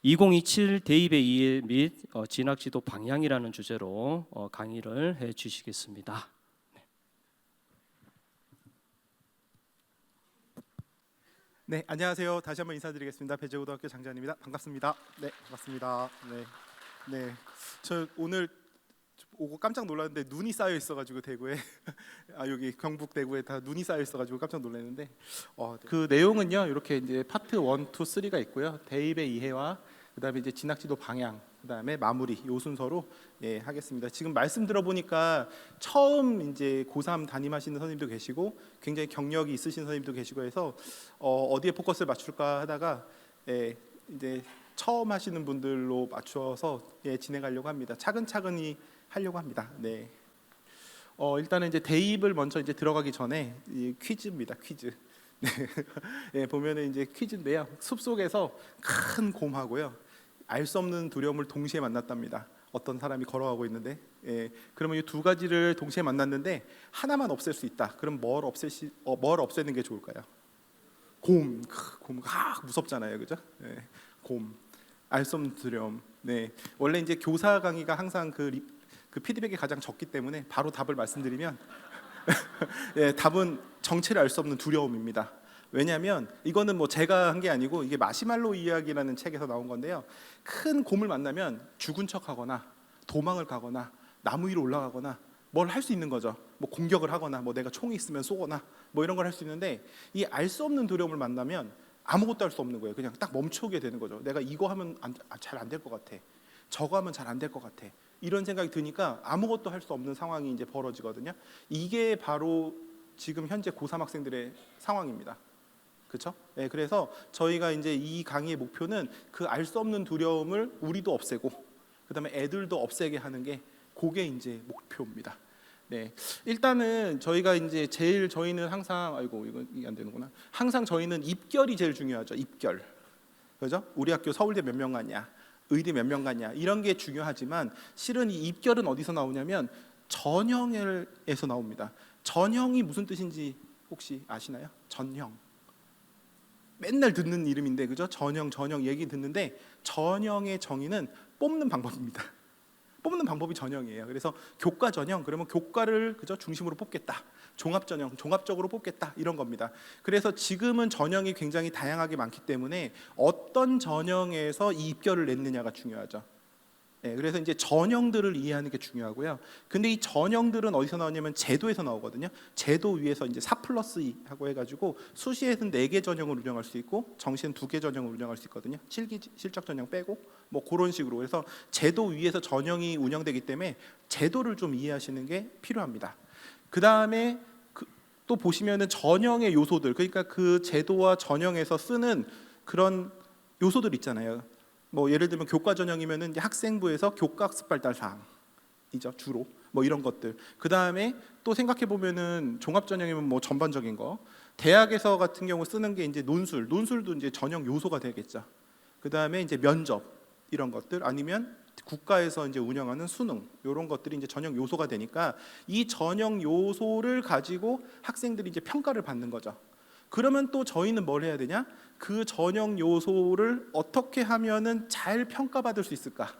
2027 대입의 이해 및 진학지도 방향이라는 주제로 강의를 해 주시겠습니다. 네, 안녕하세요. 다시 한번 인사드리겠습니다. 배재고등학교 장재환입니다. 반갑습니다. 네, 반갑습니다. 네. 저 오늘 오고 깜짝 놀랐는데 눈이 쌓여 있어가지고 대구에 여기 경북 대구에 다 눈이 쌓여 있어가지고 깜짝 놀랐는데 그 내용은요 이렇게 이제 파트 1, 2, 3가 있고요. 대입의 이해와 그다음에 이제 진학지도 방향, 그다음에 마무리 요 순서로 하겠습니다. 지금 말씀 들어보니까 처음 이제 고3 담임하시는 선생님도 계시고 굉장히 경력이 있으신 선생님도 계시고 해서 어디에 포커스를 맞출까 하다가 이제 처음 하시는 분들로 맞춰서 진행하려고 합니다. 차근차근히 하려고 합니다. 네. 일단은 이제 대입을 먼저 이제 들어가기 전에 이 퀴즈입니다. 퀴즈. 네. 보면은 이제 퀴즈인데요. 숲속에서 큰 곰하고요. 알 수 없는 두려움을 동시에 만났답니다. 어떤 사람이 걸어가고 있는데, 그러면 이 두 가지를 동시에 만났는데 하나만 없앨 수 있다. 그럼 뭘 없애는 게 좋을까요? 곰, 무섭잖아요, 그죠? 곰, 알 수 없는 두려움. 네, 원래 이제 교사 강의가 항상 그 피드백이 가장 적기 때문에 바로 답을 말씀드리면, 답은 정체를 알 수 없는 두려움입니다. 왜냐하면 이거는 뭐 제가 한 게 아니고 이게 마시말로우 이야기라는 책에서 나온 건데요. 큰 곰을 만나면 죽은 척하거나 도망을 가거나 나무 위로 올라가거나 뭘 할 수 있는 거죠. 뭐 공격을 하거나 뭐 내가 총이 있으면 쏘거나 뭐 이런 걸 할 수 있는데, 이 알 수 없는 두려움을 만나면 아무것도 할 수 없는 거예요. 그냥 딱 멈추게 되는 거죠. 내가 이거 하면 잘 안 될 것 같아. 저거 하면 잘 안 될 것 같아. 이런 생각이 드니까 아무것도 할 수 없는 상황이 이제 벌어지거든요. 이게 바로 지금 현재 고3 학생들의 상황입니다. 그렇죠? 그래서 저희가 이제 이 강의의 목표는 그 알 수 없는 두려움을 우리도 없애고 그다음에 애들도 없애게 하는 게 그게 이제 목표입니다. 네, 일단은 저희가 이제 저희는 항상 이게 안 되는구나. 항상 저희는 입결이 제일 중요하죠. 입결. 그죠? 우리 학교 서울대 몇 명 가냐, 의대 몇 명 가냐 이런 게 중요하지만 실은 이 입결은 어디서 나오냐면 전형에서 나옵니다. 전형이 무슨 뜻인지 혹시 아시나요? 전형. 맨날 듣는 이름인데 그죠? 전형 얘기 듣는데 전형의 정의는 뽑는 방법입니다. 뽑는 방법이 전형이에요. 그래서 교과 전형 그러면 교과를 그죠? 중심으로 뽑겠다. 종합 전형 종합적으로 뽑겠다 이런 겁니다. 그래서 지금은 전형이 굉장히 다양하게 많기 때문에 어떤 전형에서 이 입결을 냈느냐가 중요하죠. 그래서 이제 전형들을 이해하는 게 중요하고요. 근데 이 전형들은 어디서 나오냐면 제도에서 나오거든요. 제도 위에서 이제 4+2 하고 해가지고 수시에서는 4개 전형을 운영할 수 있고 정시는 2개 전형을 운영할 수 있거든요. 7기 실적 전형 빼고 뭐 그런 식으로. 그래서 제도 위에서 전형이 운영되기 때문에 제도를 좀 이해하시는 게 필요합니다. 그 다음에 또 보시면은 전형의 요소들, 그러니까 그 제도와 전형에서 쓰는 그런 요소들 있잖아요. 뭐 예를 들면 교과 전형이면은 이제 학생부에서 교과 학습 발달 사항이죠, 주로. 뭐 이런 것들. 그 다음에 또 생각해 보면은 종합 전형이면 뭐 전반적인 거. 대학에서 같은 경우 쓰는 게 이제 논술도 이제 전형 요소가 되겠죠. 그 다음에 이제 면접 이런 것들, 아니면 국가에서 이제 운영하는 수능 이런 것들이 이제 전형 요소가 되니까 이 전형 요소를 가지고 학생들이 이제 평가를 받는 거죠. 그러면 또 저희는 뭘 해야 되냐? 그 전형 요소를 어떻게 하면은 잘 평가받을 수 있을까?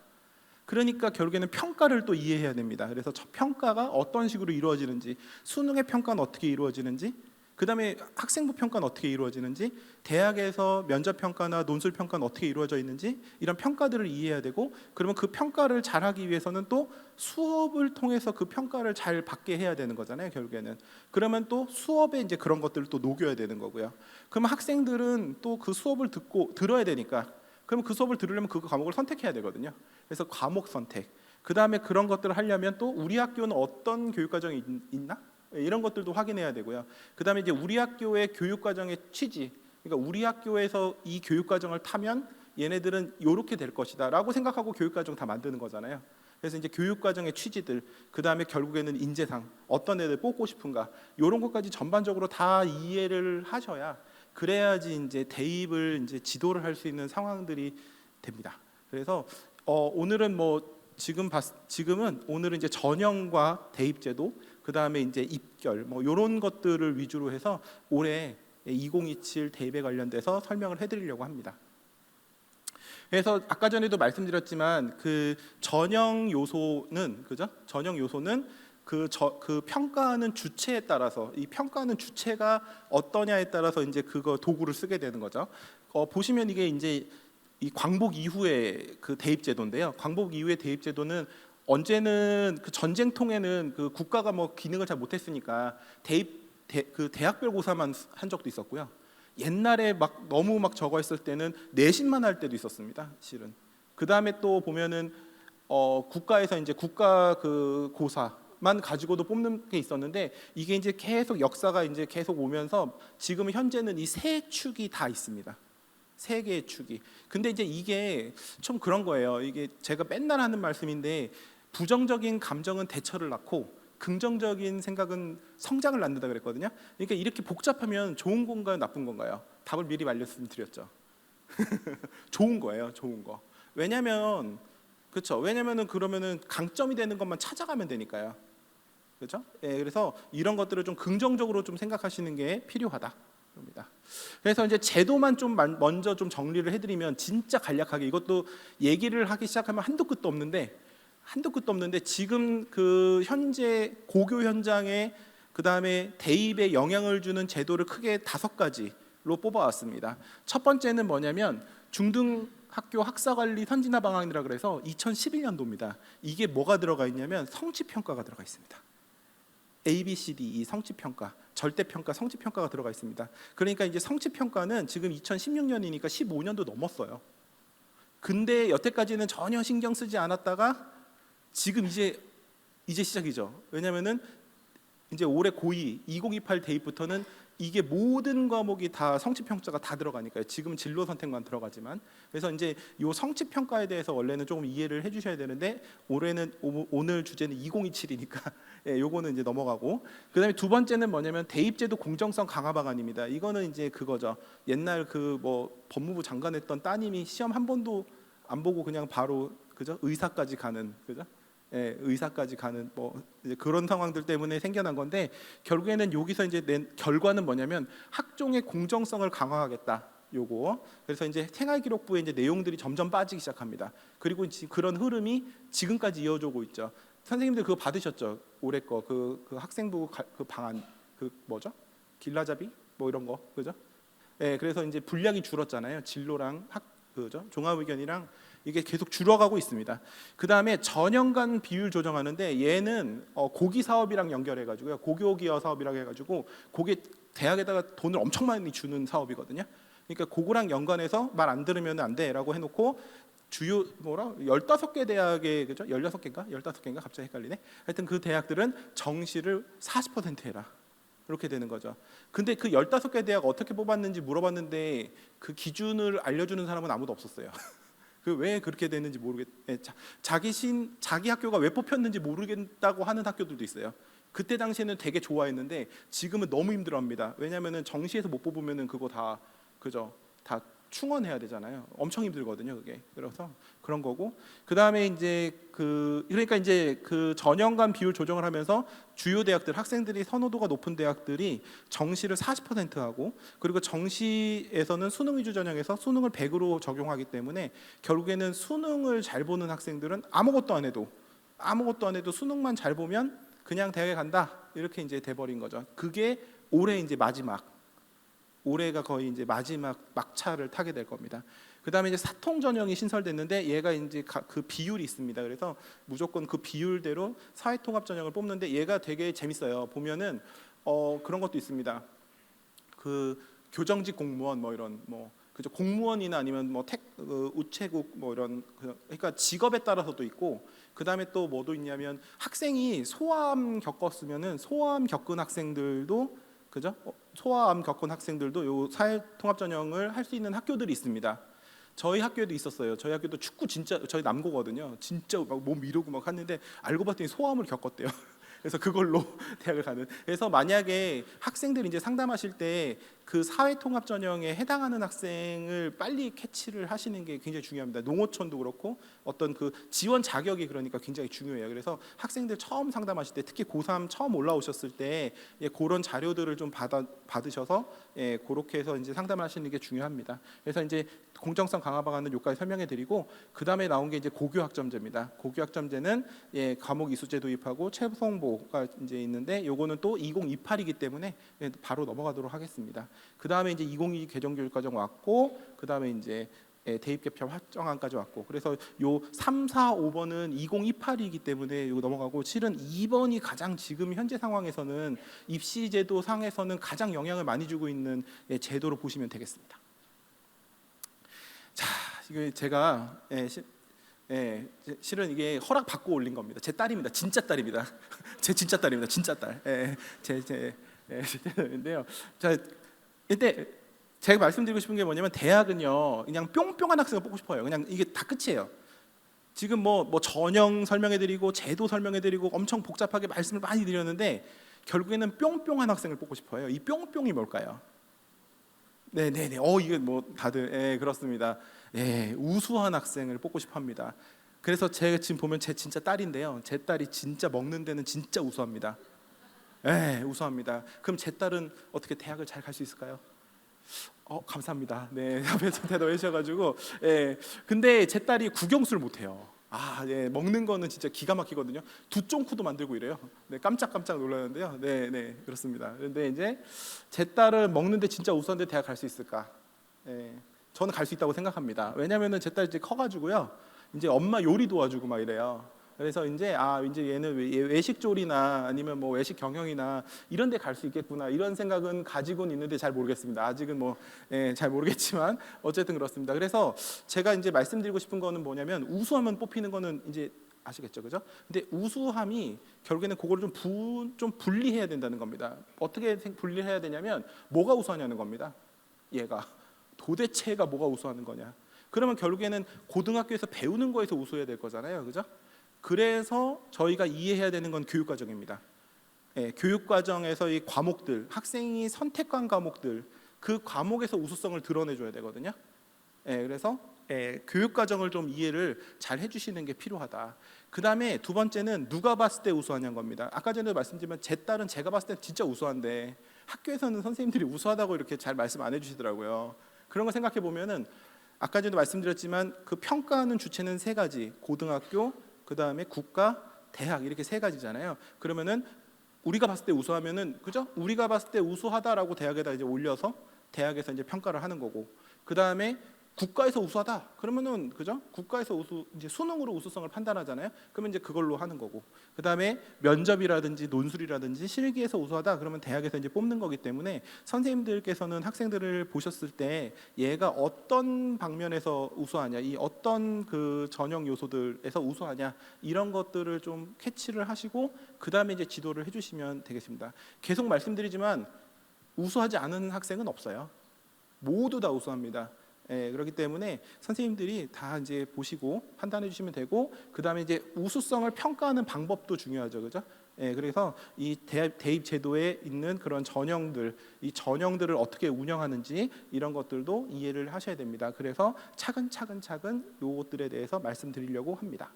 그러니까 결국에는 평가를 또 이해해야 됩니다. 그래서 평가가 어떤 식으로 이루어지는지, 수능의 평가는 어떻게 이루어지는지, 그 다음에 학생부 평가는 어떻게 이루어지는지, 대학에서 면접 평가나 논술 평가는 어떻게 이루어져 있는지, 이런 평가들을 이해해야 되고, 그러면 그 평가를 잘하기 위해서는 또 수업을 통해서 그 평가를 잘 받게 해야 되는 거잖아요, 결국에는. 그러면 또 수업에 이제 그런 것들을 또 녹여야 되는 거고요. 그러면 학생들은 또 그 수업을 들어야 되니까, 그럼 그 수업을 들으려면 그 과목을 선택해야 되거든요. 그래서 과목 선택. 그 다음에 그런 것들을 하려면 또 우리 학교는 어떤 교육과정이 있나? 이런 것들도 확인해야 되고요. 그 다음에 이제 우리 학교의 교육과정의 취지, 그러니까 우리 학교에서 이 교육과정을 타면 얘네들은 이렇게 될 것이다 라고 생각하고 교육과정 다 만드는 거잖아요. 그래서 이제 교육과정의 취지들, 그 다음에 결국에는 인재상, 어떤 애들 뽑고 싶은가, 이런 것까지 전반적으로 다 이해를 하셔야, 그래야지 이제 대입을 이제 지도를 할 수 있는 상황들이 됩니다. 그래서 오늘은 오늘은 이제 전형과 대입제도, 그 다음에 이제 입결, 뭐 이런 것들을 위주로 해서 올해 2027 대입에 관련돼서 설명을 해드리려고 합니다. 그래서 아까 전에도 말씀드렸지만 그 전형 요소는 그죠? 전형 요소는 그 평가하는 주체에 따라서 이 평가하는 주체가 어떠냐에 따라서 이제 그거 도구를 쓰게 되는 거죠. 보시면 이게 이제 이 광복 이후의 그 대입 제도인데요. 광복 이후의 대입 제도는 언제는 그 전쟁통에는 그 국가가 뭐 기능을 잘 못했으니까 그 대학별 고사만 한 적도 있었고요. 옛날에 막 너무 막 적어 있을 때는 내신만 할 때도 있었습니다. 실은. 그 다음에 또 보면은 국가에서 이제 국가 그 고사만 가지고도 뽑는 게 있었는데 이게 이제 계속 역사가 이제 계속 오면서 지금 현재는 이 세 축이 다 있습니다. 세 개의 축이. 근데 이제 이게 좀 그런 거예요. 이게 제가 맨날 하는 말씀인데 부정적인 감정은 대처를 낳고 긍정적인 생각은 성장을 낳는다 그랬거든요. 그러니까 이렇게 복잡하면 좋은 건가요, 나쁜 건가요? 답을 미리 말씀드렸죠. 좋은 거예요, 좋은 거. 왜냐면 그렇죠. 왜냐면은 그러면은 강점이 되는 것만 찾아가면 되니까요. 그렇죠? 예, 그래서 이런 것들을 좀 긍정적으로 좀 생각하시는 게 필요하다. 입니다. 그래서 이제 제도만 좀 먼저 좀 정리를 해드리면 진짜 간략하게 이것도 얘기를 하기 시작하면 한도 끝도 없는데 지금 그 현재 고교 현장에 그 다음에 대입에 영향을 주는 제도를 크게 5가지로 뽑아왔습니다. 첫 번째는 뭐냐면 중등학교 학사관리 선진화 방안이라 그래서 2011년도입니다. 이게 뭐가 들어가 있냐면 성취평가가 들어가 있습니다. A, B, C, D 이 성취평가, 절대평가, 성취평가가 들어가 있습니다. 그러니까 이제 성취평가는 지금 2016년이니까 15년도 넘었어요. 근데 여태까지는 전혀 신경 쓰지 않았다가 지금 이제 시작이죠. 왜냐면은 이제 올해 고2 2028 대입부터는 이게 모든 과목이 다 성취평가가 다 들어가니까요. 지금은 진로 선택만 들어가지만 그래서 이제 이 성취평가에 대해서 원래는 조금 이해를 해주셔야 되는데 올해는 오늘 주제는 2027이니까 예, 요거는 이제 넘어가고 그다음에 두 번째는 뭐냐면 대입제도 공정성 강화 방안입니다. 이거는 이제 그거죠. 옛날 그 뭐 법무부 장관 했던 따님이 시험 한 번도 안 보고 그냥 바로 그죠 의사까지 가는 그죠. 예, 의사까지 가는 뭐 이제 그런 상황들 때문에 생겨난 건데 결국에는 여기서 이제 낸 결과는 뭐냐면 학종의 공정성을 강화하겠다. 요거 그래서 이제 생활기록부에 이제 내용들이 점점 빠지기 시작합니다. 그리고 그런 흐름이 지금까지 이어지고 있죠. 선생님들 그거 받으셨죠? 올해 거 그 학생부 그 방안 그 뭐죠? 길라잡이 뭐 이런 거 그죠? 예, 그래서 이제 분량이 줄었잖아요. 진로랑 그죠? 종합의견이랑 이게 계속 줄어가고 있습니다. 그 다음에 전형간 비율 조정하는데 얘는 고기 사업이랑 연결해가지고요. 고교기여 사업이라고 해가지고 그게 대학에다가 돈을 엄청 많이 주는 사업이거든요. 그러니까 그거랑 연관해서 말 안 들으면 안 돼라고 해놓고 주요 15개 대학에 그죠? 16개인가? 15개인가? 갑자기 헷갈리네. 하여튼 그 대학들은 정시를 40% 해라. 이렇게 되는 거죠. 근데 그 15개 대학 어떻게 뽑았는지 물어봤는데 그 기준을 알려주는 사람은 아무도 없었어요. 그 왜 그렇게 됐는지 자기 학교가 왜 뽑혔는지 모르겠다고 하는 학교들도 있어요. 그때 당시에는 되게 좋아했는데 지금은 너무 힘들어합니다. 왜냐하면은 정시에서 못 뽑으면은 그거 다 그죠? 다 충원해야 되잖아요. 엄청 힘들거든요, 그게. 그래서 그런 거고. 그다음에 이제 그러니까 이제 그 전형간 비율 조정을 하면서 주요 대학들 학생들이 선호도가 높은 대학들이 정시를 40% 하고 그리고 정시에서는 수능 위주 전형에서 수능을 100으로 적용하기 때문에 결국에는 수능을 잘 보는 학생들은 아무것도 안 해도 수능만 잘 보면 그냥 대학에 간다. 이렇게 이제 돼 버린 거죠. 그게 올해 이제 올해가 거의 이제 마지막 막차를 타게 될 겁니다. 그다음에 이제 사통 전형이 신설됐는데 얘가 이제 그 비율이 있습니다. 그래서 무조건 그 비율대로 사회통합 전형을 뽑는데 얘가 되게 재밌어요. 보면은 그런 것도 있습니다. 그 교정직 공무원 뭐 이런 뭐 그죠 공무원이나 아니면 뭐 우체국 뭐 이런 그러니까 직업에 따라서도 있고 그다음에 또 뭐도 있냐면 학생이 소아암 겪었으면은 소아암 겪은 학생들도 그죠? 소아암 겪은 학생들도 요 사회통합전형을 할 수 있는 학교들이 있습니다. 저희 학교에도 있었어요. 저희 학교도 축구 진짜 저희 남고거든요. 진짜 막 몸 미루고 막 하는데 알고 봤더니 소아암을 겪었대요. 그래서 그걸로 대학을 가는. 그래서 만약에 학생들이 이제 상담하실 때 그 사회통합 전형에 해당하는 학생을 빨리 캐치를 하시는 게 굉장히 중요합니다. 농어촌도 그렇고 어떤 그 지원 자격이 그러니까 굉장히 중요해요. 그래서 학생들 처음 상담하실 때, 특히 고3 처음 올라오셨을 때 그런 자료들을 좀 받으셔서 그렇게 해서 이제 상담하시는 게 중요합니다. 그래서 이제 공정성 강화 방안은 여기까지 설명해드리고, 그 다음에 나온 게 이제 고교 학점제입니다. 고교 학점제는 과목 이수제 도입하고 최성보가 이제 있는데, 요거는 또 2028이기 때문에 바로 넘어가도록 하겠습니다. 그 다음에 이제 2022 개정교육과정 왔고, 그 다음에 이제 대입 개편 확정안까지 왔고, 그래서 요 3, 4, 5번은 2028이기 때문에 이거 넘어가고, 실은 2번이 가장 지금 현재 상황에서는 입시 제도 상에서는 가장 영향을 많이 주고 있는 제도로 보시면 되겠습니다. 자, 이거 제가 실은 이게 허락 받고 올린 겁니다. 제 딸입니다. 진짜 딸입니다. 제 진짜 딸입니다. 진짜 딸. 제 딸인데요. 자, 이때 제가 말씀드리고 싶은 게 뭐냐면, 대학은요 그냥 뿅뿅한 학생을 뽑고 싶어요. 그냥 이게 다 끝이에요. 지금 뭐 전형 설명해드리고 제도 설명해드리고 엄청 복잡하게 말씀을 많이 드렸는데, 결국에는 뿅뿅한 학생을 뽑고 싶어요. 이 뿅뿅이 뭘까요? 네네네. 이게 뭐 다들 그렇습니다. 우수한 학생을 뽑고 싶어합니다. 그래서 제가 지금 보면 제 진짜 딸인데요. 제 딸이 진짜 먹는 데는 진짜 우수합니다. 우수합니다. 그럼 제 딸은 어떻게 대학을 잘 갈 수 있을까요? 감사합니다. 네, 앞에서 대답해 주셔가지고. 근데 제 딸이 국영수를 못해요. 먹는 거는 진짜 기가 막히거든요. 두쫑쿠도 만들고 이래요. 네, 깜짝깜짝 놀라는데요. 네, 그렇습니다. 그런데 이제 제 딸은 먹는데 진짜 우수한데 대학 갈 수 있을까? 저는 갈 수 있다고 생각합니다. 왜냐면은 제 딸 이제 커가지고요, 이제 엄마 요리 도와주고 막 이래요. 그래서 이제 얘는 외식조리나 아니면 뭐 외식 경영이나 이런 데 갈 수 있겠구나, 이런 생각은 가지고는 있는데 잘 모르겠습니다. 아직은 잘 모르겠지만 어쨌든 그렇습니다. 그래서 제가 이제 말씀드리고 싶은 거는 뭐냐면, 우수하면 뽑히는 거는 이제 아시겠죠, 그죠? 근데 우수함이 결국에는 그걸 좀 분리해야 된다는 겁니다. 어떻게 분리해야 되냐면, 뭐가 우수하냐는 겁니다. 도대체 얘가 뭐가 우수하는 거냐? 그러면 결국에는 고등학교에서 배우는 거에서 우수해야 될 거잖아요, 그죠? 그래서 저희가 이해해야 되는 건 교육과정입니다. 교육과정에서 이 과목들, 학생이 선택한 과목들, 그 과목에서 우수성을 드러내줘야 되거든요. 그래서 교육과정을 좀 이해를 잘 해주시는 게 필요하다. 그 다음에 두 번째는 누가 봤을 때 우수하냐는 겁니다. 아까 전에 말씀드리면 제 딸은 제가 봤을 때 진짜 우수한데, 학교에서는 선생님들이 우수하다고 이렇게 잘 말씀 안 해주시더라고요. 그런 거 생각해 보면은, 아까 전에 말씀드렸지만 그 평가하는 주체는 세 가지: 고등학교, 그 다음에 국가, 대학, 이렇게 세 가지잖아요. 그러면은 우리가 봤을 때 우수하면은, 그죠? 우리가 봤을 때 우수하다라고 대학에다 이제 올려서 대학에서 이제 평가를 하는 거고, 그 다음에 국가에서 우수하다 그러면은, 그죠? 국가에서 이제 수능으로 우수성을 판단하잖아요. 그러면 이제 그걸로 하는 거고, 그 다음에 면접이라든지 논술이라든지 실기에서 우수하다 그러면 대학에서 이제 뽑는 거기 때문에, 선생님들께서는 학생들을 보셨을 때 얘가 어떤 방면에서 우수하냐, 이 어떤 그 전형 요소들에서 우수하냐, 이런 것들을 좀 캐치를 하시고 그 다음에 이제 지도를 해주시면 되겠습니다. 계속 말씀드리지만 우수하지 않은 학생은 없어요. 모두 다 우수합니다. 그렇기 때문에 선생님들이 다 이제 보시고 판단해 주시면 되고, 그 다음에 이제 우수성을 평가하는 방법도 중요하죠, 그죠? 그래서 이 대입 제도에 있는 그런 전형들, 이 전형들을 어떻게 운영하는지 이런 것들도 이해를 하셔야 됩니다. 그래서 차근차근 요것들에 대해서 말씀드리려고 합니다.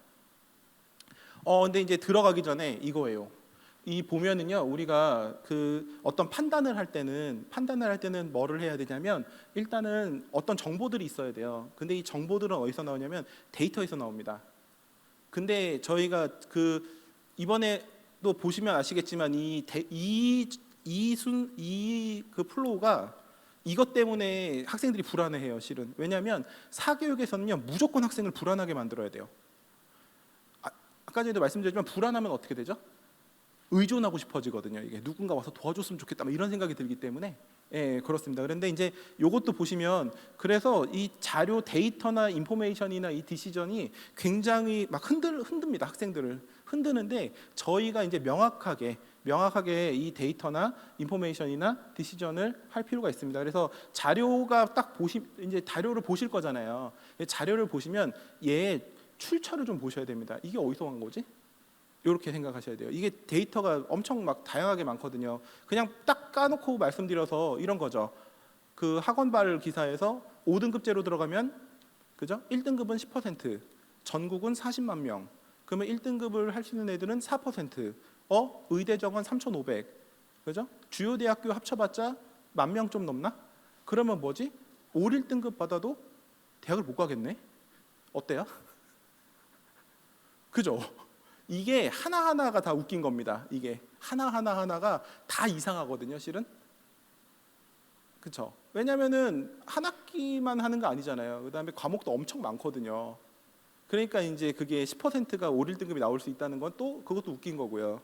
근데 이제 들어가기 전에 이거예요. 이 보면은요, 우리가 그 어떤 판단을 할 때는 뭐를 해야 되냐면, 일단은 어떤 정보들이 있어야 돼요. 근데 이 정보들은 어디서 나오냐면 데이터에서 나옵니다. 근데 저희가 그 이번에도 보시면 아시겠지만 그 플로우가 이것 때문에 학생들이 불안해해요, 실은. 왜냐하면 사교육에서는요, 무조건 학생을 불안하게 만들어야 돼요. 아까 전에도 말씀드렸지만, 불안하면 어떻게 되죠? 의존하고 싶어지거든요. 이게 누군가 와서 도와줬으면 좋겠다, 이런 생각이 들기 때문에. 그렇습니다. 그런데 이제 이것도 보시면, 그래서 이 자료, 데이터나 인포메이션이나 이 디시전이 굉장히 막 흔듭니다. 학생들을 흔드는데, 저희가 이제 명확하게 이 데이터나 인포메이션이나 디시전을 할 필요가 있습니다. 그래서 자료가 이제 자료를 보실 거잖아요. 자료를 보시면 얘 출처를 좀 보셔야 됩니다. 이게 어디서 온 거지? 이렇게 생각하셔야 돼요. 이게 데이터가 엄청 막 다양하게 많거든요. 그냥 딱 까놓고 말씀드려서 이런 거죠. 그 학원발 기사에서 5등급제로 들어가면 그죠? 1등급은 10%, 전국은 40만 명. 그러면 1등급을 할 수 있는 애들은 4%. 의대 정원 3,500. 그죠? 주요 대학교 합쳐봤자 10,000명 좀 넘나? 그러면 뭐지? 5, 1등급 받아도 대학을 못 가겠네. 어때요? 그죠? 이게 하나하나가 다 웃긴 겁니다. 이게 하나하나가 다 이상하거든요, 실은. 그렇죠? 왜냐면은 한 학기만 하는 거 아니잖아요. 그다음에 과목도 엄청 많거든요. 그러니까 이제 그게 10%가 5, 1등급이 나올 수 있다는 건 또 그것도 웃긴 거고요.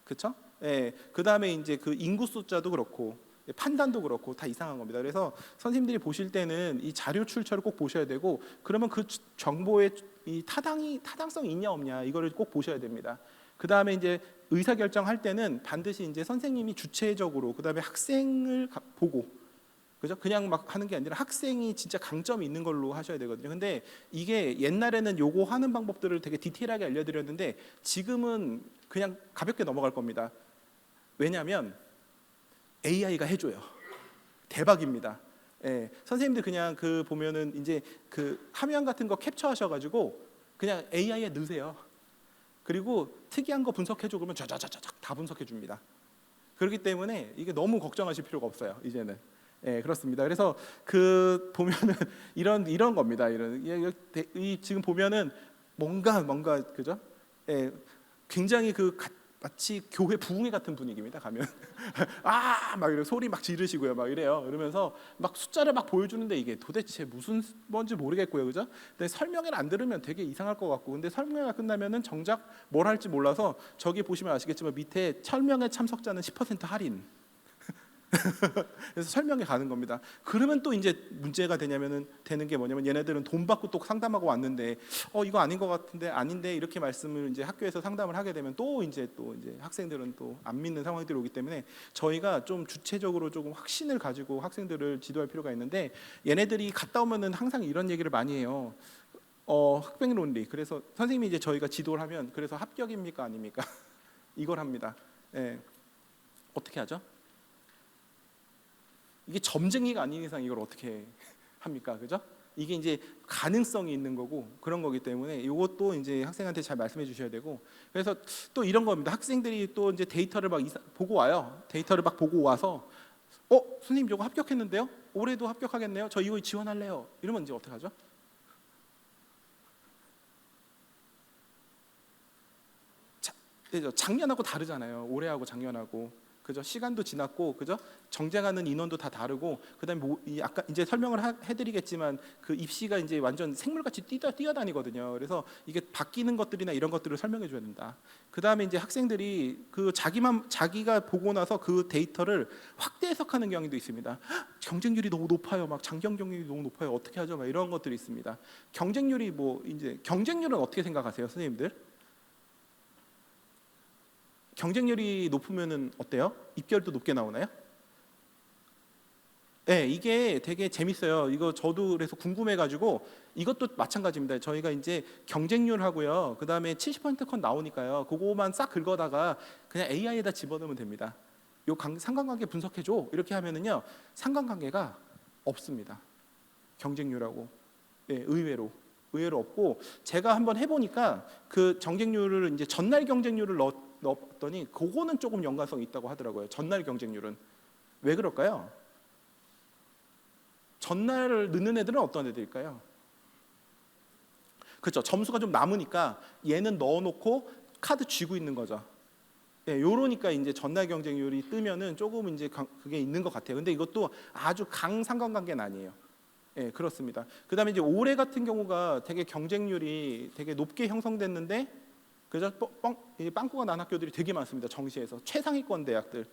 그렇죠? 예. 그다음에 이제 그 인구 숫자도 그렇고 판단도 그렇고 다 이상한 겁니다. 그래서 선생님들이 보실 때는 이 자료 출처를 꼭 보셔야 되고, 그러면 그 정보의 이 타당성이 있냐 없냐 이거를 꼭 보셔야 됩니다. 그다음에 이제 의사 결정할 때는 반드시 이제 선생님이 주체적으로, 그다음에 학생을 보고, 그죠? 그냥 막 하는 게 아니라 학생이 진짜 강점이 있는 걸로 하셔야 되거든요. 근데 이게 옛날에는 요거 하는 방법들을 되게 디테일하게 알려드렸는데 지금은 그냥 가볍게 넘어갈 겁니다. 왜냐하면 AI가 해줘요. 대박입니다. 예, 선생님들 그냥 그 보면은 이제 그 화면 같은 거 캡처하셔가지고 그냥 AI에 넣으세요. 그리고 특이한 거 분석해줘 그러면 자자자자작 다 분석해 줍니다. 그렇기 때문에 이게 너무 걱정하실 필요가 없어요. 이제는. 예, 그렇습니다. 그래서 그 보면은 이런 겁니다. 이 지금 보면은 뭔가 그죠? 예, 굉장히 그 마치 교회 부흥회 같은 분위기입니다. 가면 막 이래 소리 막 지르시고요, 막 이래요. 그러면서 막 숫자를 막 보여주는데 이게 도대체 무슨 뭔지 모르겠고요, 그죠? 근데 설명을 안 들으면 되게 이상할 것 같고, 근데 설명회가 끝나면은 정작 뭘 할지 몰라서 저기 보시면 아시겠지만 밑에 설명회 참석자는 10% 할인. 그래서 설명에 가는 겁니다. 그러면 또 이제 문제가 되는 게 뭐냐면 얘네들은 돈 받고 또 상담하고 왔는데 이거 아닌 것 같은데 아닌데 이렇게 말씀을 이제 학교에서 상담을 하게 되면 또 이제 학생들은 또 안 믿는 상황들이 오기 때문에 저희가 좀 주체적으로 조금 확신을 가지고 학생들을 지도할 필요가 있는데, 얘네들이 갔다 오면은 항상 이런 얘기를 많이 해요. 흑백 논리. 그래서 선생님이 이제 저희가 지도를 하면 그래서 합격입니까 아닙니까? 이걸 합니다. 예. 어떻게 하죠? 이게 점쟁이가 아닌 이상 이걸 어떻게 합니까? 그죠? 이게 이제 가능성이 있는 거고 그런 거기 때문에 이것도 이제 학생한테 잘 말씀해 주셔야 되고, 그래서 또 이런 겁니다. 학생들이 또 이제 데이터를 막 보고 와요. 데이터를 막 보고 와서 선생님 이거 합격했는데요? 올해도 합격하겠네요? 저 이거 지원할래요. 이러면 이제 어떻게 하죠? 작년하고 다르잖아요. 올해하고 작년하고. 그죠? 시간도 지났고, 그죠? 정쟁하는 인원도 다 다르고, 그다음에 아까 이제 설명을 해드리겠지만 그 입시가 이제 완전 생물같이 뛰어다니거든요. 그래서 이게 바뀌는 것들이나 이런 것들을 설명해 줘야 된다. 그다음에 이제 학생들이 그 자기가 보고 나서 그 데이터를 확대 해석하는 경향도 있습니다. 경쟁률이 너무 높아요. 막 장경 경쟁률이 너무 높아요. 어떻게 하죠? 막 이런 것들이 있습니다. 경쟁률은 어떻게 생각하세요, 선생님들? 경쟁률이 높으면은 어때요? 입결도 높게 나오나요? 네, 이게 되게 재밌어요. 이거 저도 그래서 궁금해가지고 이것도 마찬가지입니다. 저희가 이제 경쟁률하고요, 그 다음에 70%컷 나오니까요, 그거만 싹 긁어다가 그냥 AI에다 집어넣으면 됩니다. 요 상관관계 분석해줘 이렇게 하면은요 상관관계가 없습니다. 경쟁률하고. 네, 의외로 없고, 제가 한번 해보니까 그 경쟁률을 이제 전날 경쟁률을 넣었더니 그거는 조금 연관성이 있다고 하더라고요. 전날 경쟁률은 왜 그럴까요? 전날을 넣는 애들은 어떤 애들일까요? 그렇죠. 점수가 좀 남으니까 얘는 넣어놓고 카드 쥐고 있는 거죠. 네, 요러니까 이제 전날 경쟁률이 뜨면은 조금 이제 그게 있는 것 같아요. 근데 이것도 아주 상관관계는 아니에요. 네, 그렇습니다. 그다음에 이제 올해 같은 경우가 되게 경쟁률이 되게 높게 형성됐는데, 그죠? 빵꾸가 난 학교들이 되게 많습니다. 정시에서 최상위권 대학들.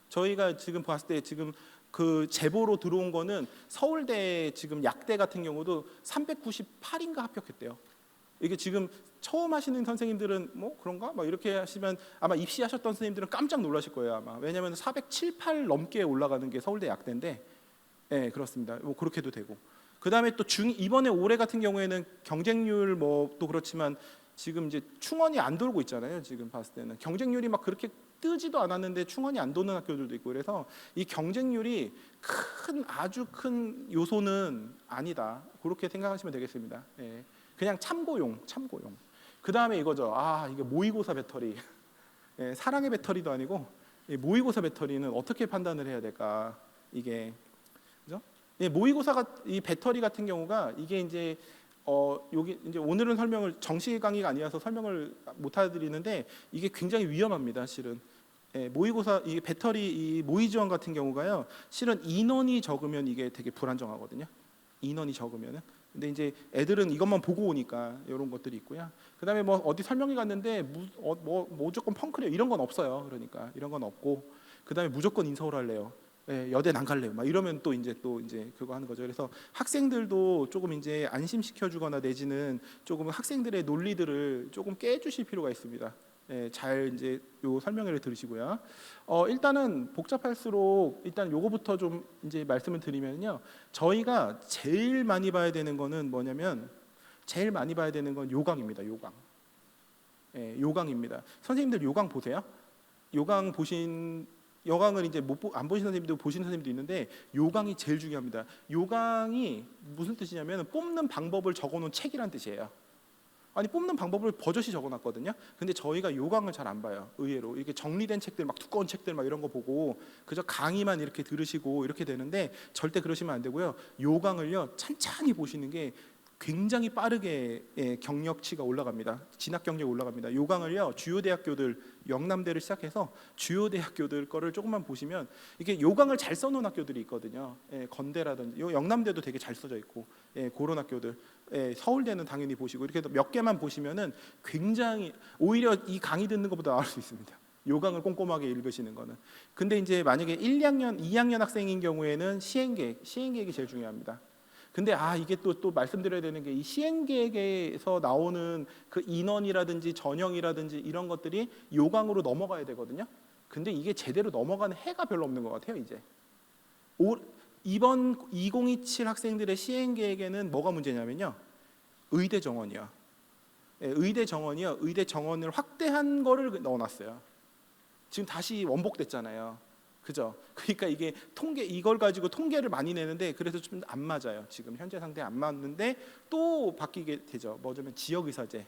저희가 지금 봤을 때 지금 그 제보로 들어온 거는 서울대 지금 약대 같은 경우도 398인가 합격했대요. 이게 지금 처음 하시는 선생님들은 뭐 그런가? 막 이렇게 하시면 아마 입시하셨던 선생님들은 깜짝 놀라실 거예요, 아마. 왜냐하면 407, 8 넘게 올라가는 게 서울대 약대인데, 네, 그렇습니다. 뭐 그렇게도 되고. 그 다음에 또 이번에 올해 같은 경우에는 경쟁률 뭐 또 그렇지만 지금 이제 충원이 안 돌고 있잖아요. 지금 봤을 때는 경쟁률이 막 그렇게 뜨지도 않았는데 충원이 안 도는 학교들도 있고, 그래서 이 경쟁률이 아주 큰 요소는 아니다. 그렇게 생각하시면 되겠습니다. 예. 그냥 참고용. 그 다음에 이거죠. 이게 모의고사 배터리. 예, 사랑의 배터리도 아니고 모의고사 배터리는 어떻게 판단을 해야 될까? 이게 그죠? 예, 모의고사가 이 배터리 같은 경우가 이게 이제 여기 이제 오늘은 설명을 정시 강의가 아니라서 설명을 못 해드리는데 이게 굉장히 위험합니다. 실은 모의고사 이 배터리 이 모의 지원 같은 경우가요. 실은 인원이 적으면 이게 되게 불안정하거든요. 인원이 적으면은. 근데 이제 애들은 이것만 보고 오니까 이런 것들이 있고요. 그다음에 뭐 어디 설명회 갔는데 무조건 펑크래요. 이런 건 없어요. 그러니까 이런 건 없고, 그다음에 무조건 인서울 할래요. 예, 여대는 안 갈래요. 막 이러면 또 이제 그거 하는 거죠. 그래서 학생들도 조금 이제 안심시켜주거나 내지는 조금 학생들의 논리들을 조금 깨주실 필요가 있습니다. 예, 잘 이제 요 설명회를 들으시고요. 일단은 복잡할수록 일단 요거부터 좀 이제 말씀을 드리면요. 저희가 제일 많이 봐야 되는 거는 뭐냐면 제일 많이 봐야 되는 건 요강입니다. 요강. 예, 요강입니다. 선생님들 요강 보세요. 요강 보신 여강을 이제 안 보신 선생님도 보시는 선생님도 있는데 요강이 제일 중요합니다. 요강이 무슨 뜻이냐면 뽑는 방법을 적어놓은 책이란 뜻이에요. 아니 뽑는 방법을 버젓이 적어놨거든요. 근데 저희가 요강을 잘 안 봐요. 의외로 이렇게 정리된 책들 막 두꺼운 책들 막 이런 거 보고 그저 강의만 이렇게 들으시고 이렇게 되는데 절대 그러시면 안 되고요. 요강을요 찬찬히 보시는 게 굉장히 빠르게 경력치가 올라갑니다. 진학 경력이 올라갑니다. 요강을요 주요 대학교들 영남대를 시작해서 주요 대학교들 거를 조금만 보시면 이게 요강을 잘 써놓은 학교들이 있거든요. 건대라든지 영남대도 되게 잘 써져 있고 그런 학교들. 서울대는 당연히 보시고 이렇게 몇 개만 보시면은 굉장히 오히려 이 강의 듣는 것보다 나을 수 있습니다. 요강을 꼼꼼하게 읽으시는 거는. 근데 이제 만약에 1, 2학년, 2학년 학생인 경우에는 시행계획이 제일 중요합니다. 근데 이게 또 말씀드려야 되는 게 이 시행계획에서 나오는 그 인원이라든지 전형이라든지 이런 것들이 요강으로 넘어가야 되거든요. 근데 이게 제대로 넘어가는 해가 별로 없는 것 같아요. 이제 이번 2027 학생들의 시행계획에는 뭐가 문제냐면요. 의대 정원이요. 의대 정원을 확대한 거를 넣어놨어요. 지금 다시 원복됐잖아요. 그죠? 그러니까 이게 이걸 가지고 통계를 많이 내는데 그래서 좀 안 맞아요. 지금 현재 상태에 안 맞는데 또 바뀌게 되죠. 뭐냐면 지역의사제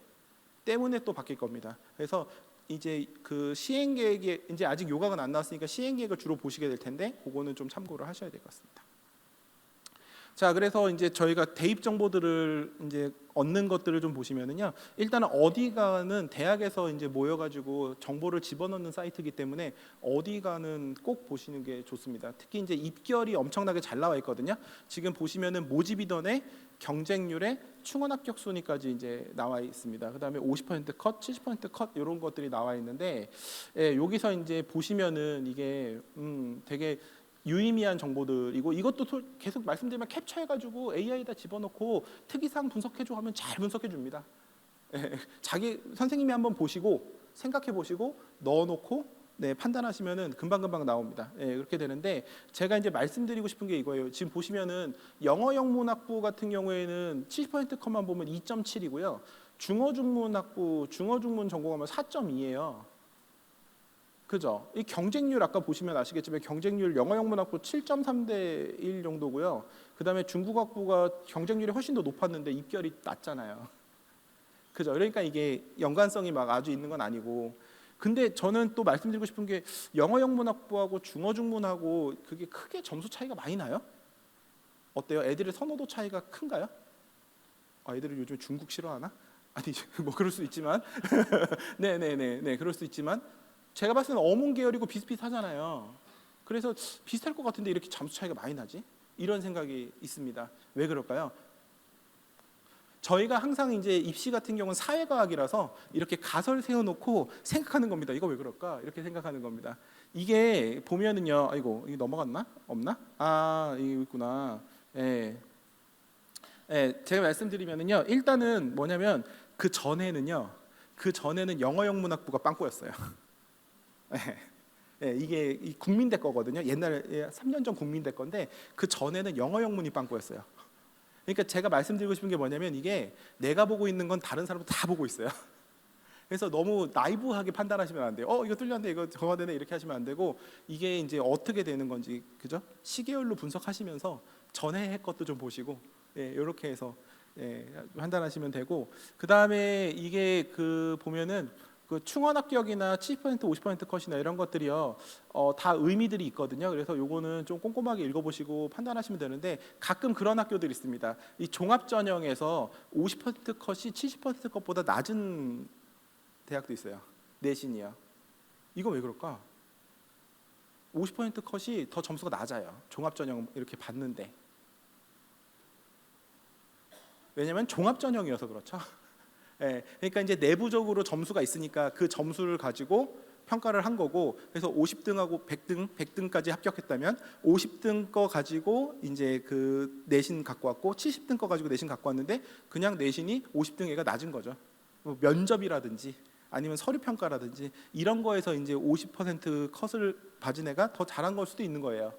때문에 또 바뀔 겁니다. 그래서 이제 그 시행계획에 이제 아직 요강은 안 나왔으니까 시행계획을 주로 보시게 될 텐데 그거는 좀 참고를 하셔야 될 것 같습니다. 자, 그래서 이제 저희가 대입 정보들을 이제 얻는 것들을 좀 보시면은요. 일단은 어디가는 대학에서 이제 모여가지고 정보를 집어넣는 사이트이기 때문에 어디가는 꼭 보시는 게 좋습니다. 특히 이제 입결이 엄청나게 잘 나와 있거든요. 지금 보시면은 모집 인원의 경쟁률에 충원 합격 순위까지 이제 나와 있습니다. 그다음에 50% 컷, 70% 컷 이런 것들이 나와 있는데 여기서 이제 보시면은 이게 되게 유의미한 정보들이고 이것도 계속 말씀드리면 캡처해가지고 AI에다 집어넣고 특이사항 분석해줘 하면 잘 분석해줍니다. 자기 선생님이 한번 보시고 생각해 보시고 넣어놓고 판단하시면은 금방금방 나옵니다. 그렇게 되는데 제가 이제 말씀드리고 싶은 게 이거예요. 지금 보시면은 영어 영문학부 같은 경우에는 70% 컷만 보면 2.7이고요. 중어중문학부 중어중문 전공하면 4.2예요. 그죠? 이 경쟁률 아까 보시면 아시겠지만 경쟁률 영어 영문학부 7.3대 1 정도고요. 그다음에 중국학부가 경쟁률이 훨씬 더 높았는데 입결이 낮잖아요. 그죠? 그러니까 이게 연관성이 막 아주 있는 건 아니고. 근데 저는 또 말씀드리고 싶은 게 영어 영문학부하고 중어 중문하고 그게 크게 점수 차이가 많이 나요? 어때요? 애들의 선호도 차이가 큰가요? 애들이 요즘 중국 싫어하나? 아니 뭐 그럴 수 있지만 네 그럴 수 있지만 제가 봤을 때는 어문 계열이고 비슷비슷하잖아요. 그래서 비슷할 것 같은데 이렇게 점수 차이가 많이 나지? 이런 생각이 있습니다. 왜 그럴까요? 저희가 항상 이제 입시 같은 경우는 사회과학이라서 이렇게 가설 세워놓고 생각하는 겁니다. 이거 왜 그럴까? 이렇게 생각하는 겁니다. 이게 보면은요, 아이고 이게 넘어갔나? 없나? 이거 있구나. 제가 말씀드리면은요, 일단은 뭐냐면 그 전에는 영어 영문학부가 빵꾸였어요. 이게 이 국민대 거거든요. 옛날에 3년 전 국민대 건데 그 전에는 영어 영문이 빵꾸였어요. 그러니까 제가 말씀드리고 싶은 게 뭐냐면 이게 내가 보고 있는 건 다른 사람도 다 보고 있어요. 그래서 너무 나이브하게 판단하시면 안 돼요. 이거 뚫렸네, 이거 저거 되네 이렇게 하시면 안 되고 이게 이제 어떻게 되는 건지 그죠? 시계열로 분석하시면서 전에 것도 좀 보시고 이렇게 해서 판단하시면 되고 그 다음에 이게 그 보면은 그 충원 합격이나 70% 50% 컷이나 이런 것들이요 다 의미들이 있거든요. 그래서 요거는 좀 꼼꼼하게 읽어보시고 판단하시면 되는데 가끔 그런 학교들이 있습니다. 이 종합 전형에서 50% 컷이 70% 컷보다 낮은 대학도 있어요. 내신이요. 이거 왜 그럴까? 50% 컷이 더 점수가 낮아요. 종합 전형 이렇게 봤는데 왜냐면 종합 전형이어서 그렇죠. 그러니까 이제 내부적으로 점수가 있으니까 그 점수를 가지고 평가를 한 거고 그래서 50등하고 100등까지 합격했다면 50등 거 가지고 이제 그 내신 갖고 왔고 70등 거 가지고 내신 갖고 왔는데 그냥 내신이 50등 애가 낮은 거죠. 뭐 면접이라든지 아니면 서류 평가라든지 이런 거에서 이제 50% 컷을 받은 애가 더 잘한 걸 수도 있는 거예요.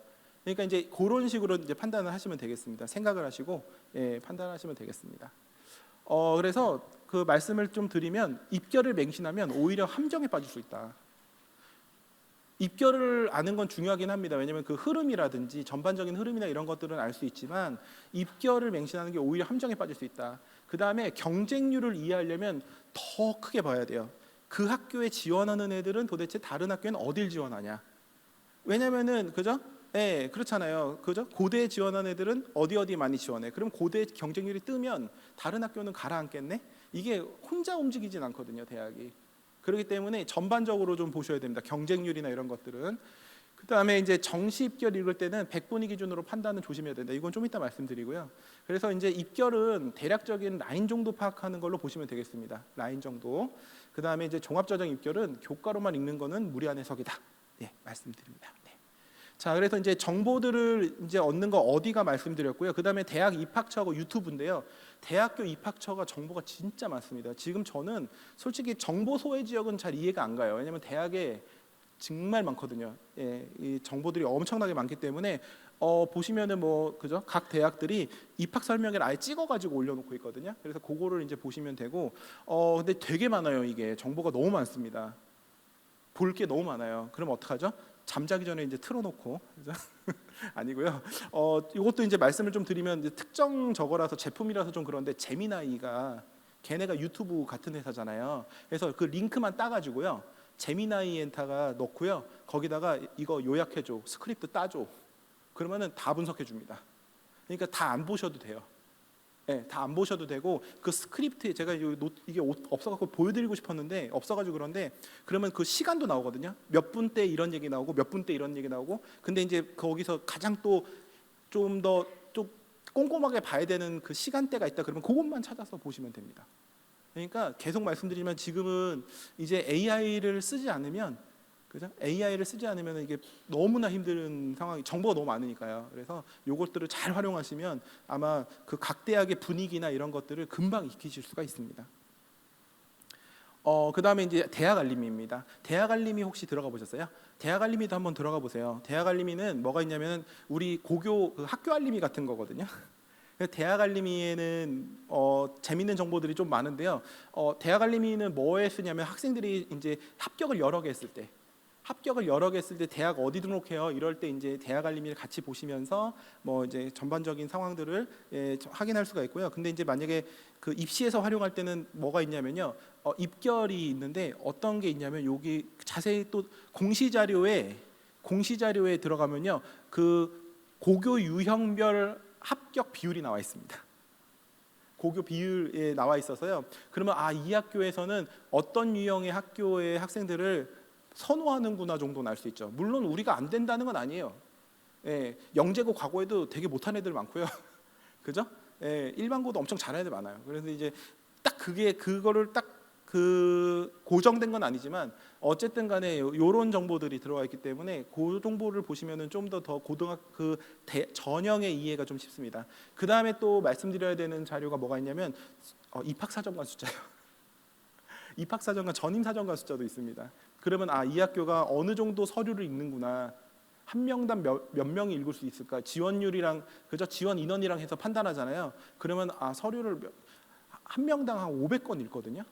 그러니까 이제 그런 식으로 이제 판단을 하시면 되겠습니다. 생각을 하시고 판단하시면 되겠습니다. 그래서 그 말씀을 좀 드리면 입결을 맹신하면 오히려 함정에 빠질 수 있다. 입결을 아는 건 중요하긴 합니다. 왜냐하면 그 흐름이라든지 전반적인 흐름이나 이런 것들은 알 수 있지만 입결을 맹신하는 게 오히려 함정에 빠질 수 있다. 그 다음에 경쟁률을 이해하려면 더 크게 봐야 돼요. 그 학교에 지원하는 애들은 도대체 다른 학교에는 어딜 지원하냐? 왜냐면은 그죠? 그렇잖아요. 그죠? 고대에 지원하는 애들은 어디 많이 지원해. 그럼 고대 경쟁률이 뜨면 다른 학교는 가라앉겠네? 이게 혼자 움직이진 않거든요, 대학이. 그렇기 때문에 전반적으로 좀 보셔야 됩니다. 경쟁률이나 이런 것들은. 그 다음에 이제 정시 입결 읽을 때는 100분위 기준으로 판단은 조심해야 된다. 이건 좀 이따 말씀드리고요. 그래서 이제 입결은 대략적인 라인 정도 파악하는 걸로 보시면 되겠습니다. 라인 정도. 그 다음에 이제 종합전형 입결은 교과로만 읽는 거는 무리한 해석이다. 말씀드립니다. 자, 그래서 이제 정보들을 이제 얻는 거 어디가 말씀드렸고요. 그 다음에 대학 입학처하고 유튜브인데요. 대학교 입학처가 정보가 진짜 많습니다. 지금 저는 솔직히 정보 소외 지역은 잘 이해가 안 가요. 왜냐하면 대학에 정말 많거든요. 이 정보들이 엄청나게 많기 때문에 보시면은 뭐 그죠? 각 대학들이 입학 설명회를 아예 찍어가지고 올려놓고 있거든요. 그래서 그거를 이제 보시면 되고, 근데 되게 많아요. 이게 정보가 너무 많습니다. 볼 게 너무 많아요. 그럼 어떡하죠? 잠자기 전에 이제 틀어놓고 그죠? 아니고요. 이것도 이제 말씀을 좀 드리면 이제 특정 저거라서 제품이라서 좀 그런데 제미나이가 걔네가 유튜브 같은 회사잖아요. 그래서 그 링크만 따가지고요. 제미나이 엔타가 넣고요. 거기다가 이거 요약해줘, 스크립트 따줘. 그러면은 다 분석해 줍니다. 그러니까 다 안 보셔도 돼요. 다 안 보셔도 되고 그 스크립트 제가 이게 없어갖고 보여드리고 싶었는데 없어가지고 그런데 그러면 그 시간도 나오거든요. 몇 분 때 이런 얘기 나오고 몇 분 때 이런 얘기 나오고 근데 이제 거기서 가장 또 좀 더 좀 꼼꼼하게 봐야 되는 그 시간대가 있다 그러면 그것만 찾아서 보시면 됩니다. 그러니까 계속 말씀드리면 지금은 이제 AI를 쓰지 않으면 그죠? AI를 쓰지 않으면 이게 너무나 힘든 상황이 정보가 너무 많으니까요. 그래서 이것들을 잘 활용하시면 아마 그 각 대학의 분위기나 이런 것들을 금방 익히실 수가 있습니다. 그 다음에 이제 대학 알림이입니다. 대학 알림이 혹시 들어가 보셨어요? 대학 알림이도 한번 들어가 보세요. 대학 알림이는 뭐가 있냐면 우리 고교 그 학교 알림이 같은 거거든요. 대학 알림이에는 재밌는 정보들이 좀 많은데요. 대학 알림이는 뭐에 쓰냐면 학생들이 이제 합격을 여러 개 했을 때 대학 어디 등록해요? 이럴 때 이제 대학 알림이를 같이 보시면서 뭐 이제 전반적인 상황들을 확인할 수가 있고요. 근데 이제 만약에 그 입시에서 활용할 때는 뭐가 있냐면요. 입결이 있는데 어떤 게 있냐면 여기 자세히 또 공시 자료에 들어가면요. 그 고교 유형별 합격 비율이 나와 있습니다. 고교 비율에 나와 있어서요. 그러면 이 학교에서는 어떤 유형의 학교의 학생들을 선호하는구나 정도는 알 수 있죠. 물론 우리가 안 된다는 건 아니에요. 영재고 과거에도 되게 못한 애들 많고요. 그죠? 일반고도 엄청 잘하는 애들 많아요. 그래서 이제 딱 그거를 딱 그 고정된 건 아니지만 어쨌든 간에 이런 정보들이 들어와 있기 때문에 그 정보를 보시면은 좀 더 전형의 이해가 좀 쉽습니다. 그 다음에 또 말씀드려야 되는 자료가 뭐가 있냐면 입학사정관 숫자요. 입학사정관, 전임사정관 숫자도 있습니다. 그러면 이 학교가 어느 정도 서류를 읽는구나. 한 명당 몇 명이 읽을 수 있을까? 지원율이랑 그죠? 지원 인원이랑 해서 판단하잖아요. 그러면 서류를 한 명당 한 500건 읽거든요.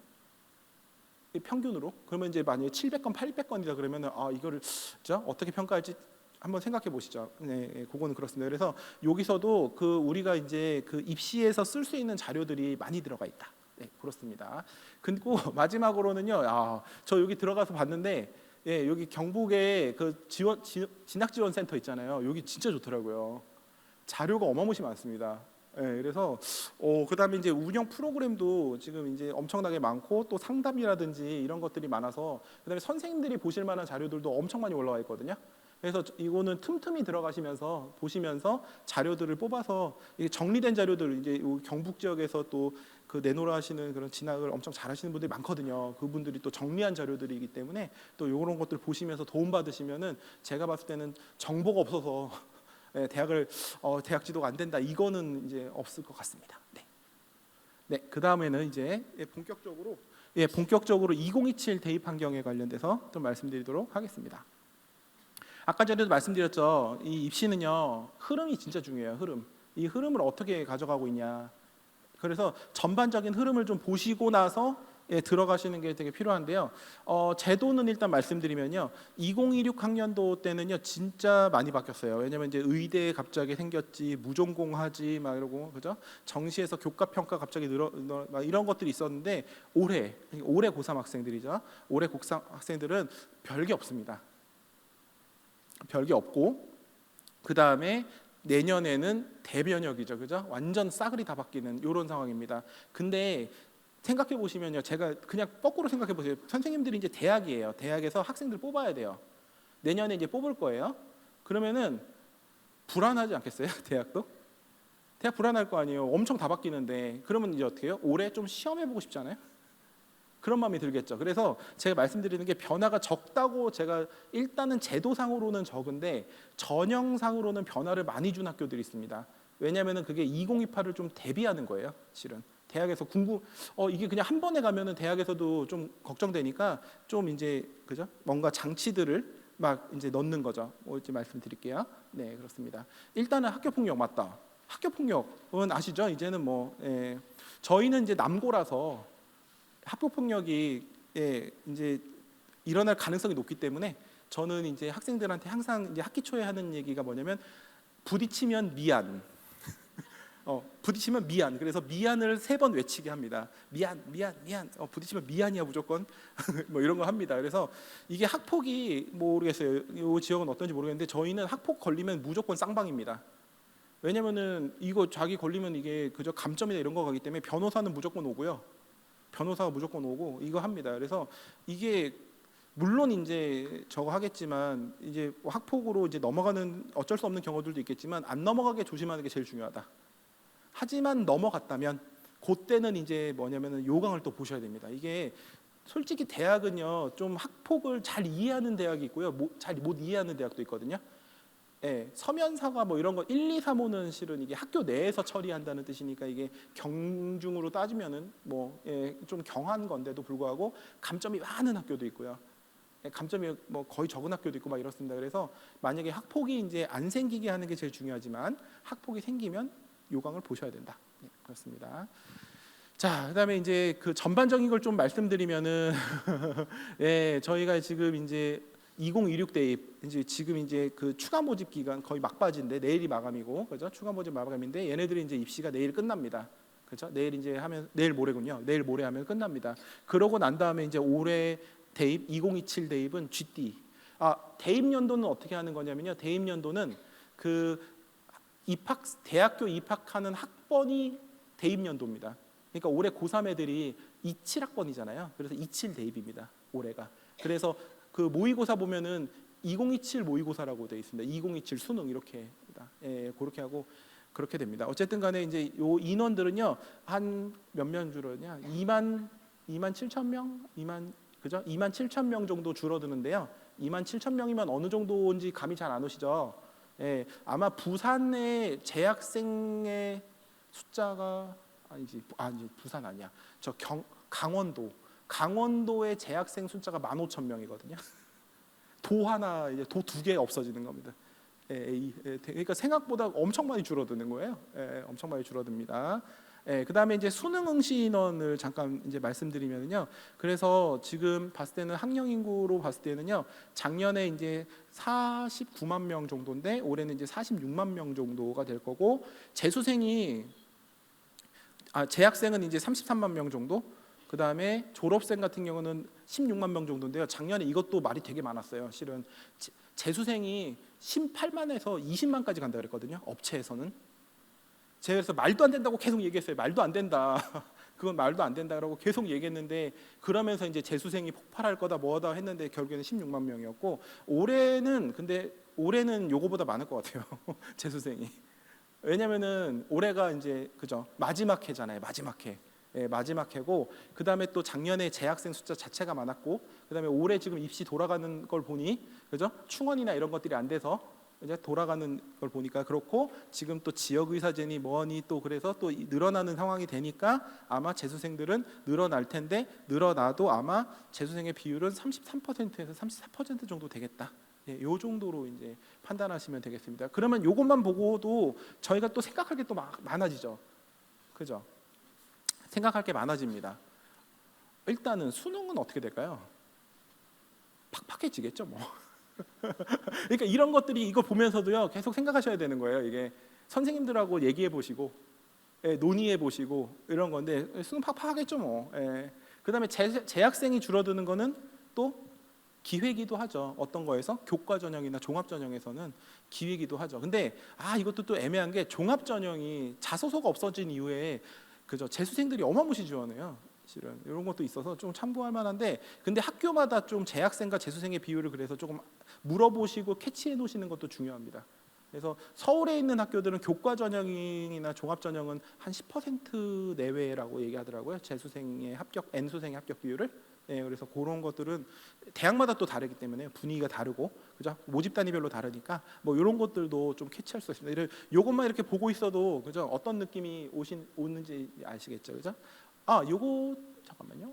평균으로. 그러면 이제 만약에 700건, 800건이다 그러면은 이거를 진짜 어떻게 평가할지 한번 생각해 보시죠. 네, 그거는 그렇습니다. 그래서 여기서도 그 우리가 이제 그 입시에서 쓸 수 있는 자료들이 많이 들어가 있다. 네, 그렇습니다. 그리고 마지막으로는요. 저 여기 들어가서 봤는데 여기 경북에 그 진학지원센터 있잖아요. 여기 진짜 좋더라고요. 자료가 어마무시 많습니다. 그래서 그다음에 이제 운영 프로그램도 지금 이제 엄청나게 많고 또 상담이라든지 이런 것들이 많아서 그다음에 선생님들이 보실 만한 자료들도 엄청 많이 올라와 있거든요. 그래서 이거는 틈틈이 들어가시면서 보시면서 자료들을 뽑아서 이게 정리된 자료들 이제 경북 지역에서 또 그 내노라 하시는 그런 진학을 엄청 잘하시는 분들이 많거든요. 그분들이 또 정리한 자료들이기 때문에 또 이런 것들 보시면서 도움 받으시면은 제가 봤을 때는 정보가 없어서 대학 지도가 안 된다 이거는 이제 없을 것 같습니다. 네. 그 다음에는 이제 본격적으로 2027 대입 환경에 관련돼서 좀 말씀드리도록 하겠습니다. 아까 전에도 말씀드렸죠. 이 입시는요 흐름이 진짜 중요해요. 이 흐름을 어떻게 가져가고 있냐. 그래서 전반적인 흐름을 좀 보시고 나서 들어가시는 게 되게 필요한데요. 제도는 일단 말씀드리면요, 2026 학년도 때는요 진짜 많이 바뀌었어요. 왜냐면 이제 의대 갑자기 생겼지, 무전공하지 막 이러고 그죠? 정시에서 교과 평가 갑자기 막 이런 것들이 있었는데 올해 고3 학생들이죠. 올해 고3 학생들은 별게 없습니다. 별게 없고 그 다음에 내년에는 대변역이죠, 그죠? 완전 싸그리 다 바뀌는 이런 상황입니다. 근데 생각해 보시면요, 제가 그냥 거꾸로 생각해 보세요. 선생님들이 이제 대학이에요. 대학에서 학생들 뽑아야 돼요. 내년에 이제 뽑을 거예요. 그러면은 불안하지 않겠어요? 대학도? 대학 불안할 거 아니에요. 엄청 다 바뀌는데 그러면 이제 어떻게 해요? 올해 좀 시험해 보고 싶잖아요. 그런 마음이 들겠죠. 그래서 제가 말씀드리는 게 변화가 적다고 제가 일단은 제도상으로는 적은데 전형상으로는 변화를 많이 준 학교들이 있습니다. 왜냐하면 그게 2028을 좀 대비하는 거예요. 실은 대학에서 이게 그냥 한 번에 가면은 대학에서도 좀 걱정되니까 좀 이제 그죠? 뭔가 장치들을 막 이제 넣는 거죠. 이제 말씀드릴게요. 네, 그렇습니다. 일단은 학교 폭력 맞다. 학교 폭력은 아시죠? 이제는 저희는 이제 남고라서 학교 폭력이 이제 일어날 가능성이 높기 때문에 저는 이제 학생들한테 항상 이제 학기 초에 하는 얘기가 뭐냐면 부딪히면 미안. 부딪히면 미안. 그래서 미안을 3번 외치게 합니다. 미안. 부딪히면 미안이야 무조건. 뭐 이런 거 합니다. 그래서 이게 학폭이 모르겠어요. 이 지역은 어떤지 모르겠는데 저희는 학폭 걸리면 무조건 쌍방입니다. 왜냐면은 이거 자기 걸리면 이게 그저 감점이나 이런 거 가기 때문에 변호사는 무조건 오고요. 변호사가 무조건 오고 이거 합니다. 그래서 이게 물론 이제 저거 하겠지만 이제 학폭으로 이제 넘어가는 어쩔 수 없는 경우들도 있겠지만 안 넘어가게 조심하는 게 제일 중요하다. 하지만 넘어갔다면 그때는 이제 뭐냐면은 요강을 또 보셔야 됩니다. 이게 솔직히 대학은요 좀 학폭을 잘 이해하는 대학이 있고요, 잘 못 이해하는 대학도 있거든요. 서면 사과 뭐 이런 거 1, 2, 3호는 실은 이게 학교 내에서 처리한다는 뜻이니까 이게 경중으로 따지면은 좀 경한 건데도 불구하고 감점이 많은 학교도 있고요. 감점이 거의 적은 학교도 있고 막 이렇습니다. 그래서 만약에 학폭이 이제 안 생기게 하는 게 제일 중요하지만 학폭이 생기면 요강을 보셔야 된다. 그렇습니다. 자, 그다음에 이제 그 전반적인 걸 좀 말씀드리면은 저희가 지금 이제 2026 대입 이제 지금 이제 그 추가 모집 기간 거의 막바지인데 내일이 마감이고 그죠? 추가 모집 마감인데 얘네들이 이제 입시가 내일 끝납니다. 그렇죠? 내일 이제 하면 내일 모레군요. 내일 모레 하면 끝납니다. 그러고 난 다음에 이제 올해 대입 2027 대입은 GD. 대입 연도는 어떻게 하는 거냐면요. 대입 연도는 그 대학교 입학하는 학번이 대입 연도입니다. 그러니까 올해 고3 애들이 27학번이잖아요. 그래서 27 대입입니다. 올해가. 그래서 그 모의고사 보면은 2027 모의고사라고 되어 있습니다. 2027 수능 이렇게 그렇게 하고 그렇게 됩니다. 어쨌든 간에 이제 요 인원들은요 한 몇 명 줄었냐? 2만 7천 명, 2만 7천 명 정도 줄어드는데요. 2만 7천 명이면 어느 정도인지 감이 잘 안 오시죠? 아마 부산의 재학생의 숫자가 아니지 부산 아니야. 강원도의 재학생 숫자가 15,000명이거든요. 도 하나 이제 도 2개 없어지는 겁니다. 그러니까 생각보다 엄청 많이 줄어드는 거예요. 엄청 많이 줄어듭니다. 그다음에 이제 수능 응시 인원을 잠깐 이제 말씀드리면요. 그래서 지금 봤을 때는 학령 인구로 봤을 때는요. 작년에 이제 49만 명 정도인데 올해는 이제 46만 명 정도가 될 거고 재학생은 이제 33만 명 정도. 그다음에 졸업생 같은 경우는 16만 명 정도인데요. 작년에 이것도 말이 되게 많았어요. 실은 재수생이 18만에서 20만까지 간다 그랬거든요. 업체에서는. 제가 그래서 말도 안 된다고 계속 얘기했어요. 말도 안 된다. 그건 말도 안 된다라고 계속 얘기했는데 그러면서 이제 재수생이 폭발할 거다 뭐다 했는데 결국에는 16만 명이었고 올해는 요거보다 많을 것 같아요. 재수생이. 왜냐면은 올해가 이제 그죠? 마지막 해잖아요. 마지막 해. 마지막 해고 그다음에 또 작년에 재학생 숫자 자체가 많았고 그다음에 올해 지금 입시 돌아가는 걸 보니 그죠? 충원이나 이런 것들이 안 돼서 이제 돌아가는 걸 보니까 그렇고 지금 또 지역 의사제니 뭐니 또 그래서 또 늘어나는 상황이 되니까 아마 재수생들은 늘어날 텐데 늘어나도 아마 재수생의 비율은 33%에서 34% 정도 되겠다. 요 정도로 이제 판단하시면 되겠습니다. 그러면 요것만 보고도 저희가 또 생각할 게 또 많아지죠. 그죠? 생각할 게 많아집니다. 일단은 수능은 어떻게 될까요? 팍팍해지겠죠, 뭐. 그러니까 이런 것들이 이거 보면서도요 계속 생각하셔야 되는 거예요. 이게 선생님들하고 얘기해 보시고 논의해 보시고 이런 건데 수능 팍팍하겠죠 뭐. 그다음에 재학생이 줄어드는 거는 또 기회기도 하죠. 어떤 거에서 교과 전형이나 종합 전형에서는 기회기도 하죠. 근데 이것도 또 애매한 게 종합 전형이 자소서가 없어진 이후에 그죠 재수생들이 어마무시 지원해요. 실은 이런 것도 있어서 좀 참고할 만한데 근데 학교마다 좀 재학생과 재수생의 비율을 그래서 조금 물어보시고 캐치해 놓으시는 것도 중요합니다. 그래서 서울에 있는 학교들은 교과 전형이나 종합 전형은 한 10% 내외라고 얘기하더라고요. 재수생의 합격, N수생의 합격 비율을. 그래서 그런 것들은 대학마다 또 다르기 때문에 분위기가 다르고 그죠? 모집 단위별로 다르니까 뭐 이런 것들도 좀 캐치할 수 있습니다. 이것만 이렇게 보고 있어도 그죠? 어떤 느낌이 오는지 아시겠죠, 그죠? 요거 잠깐만요.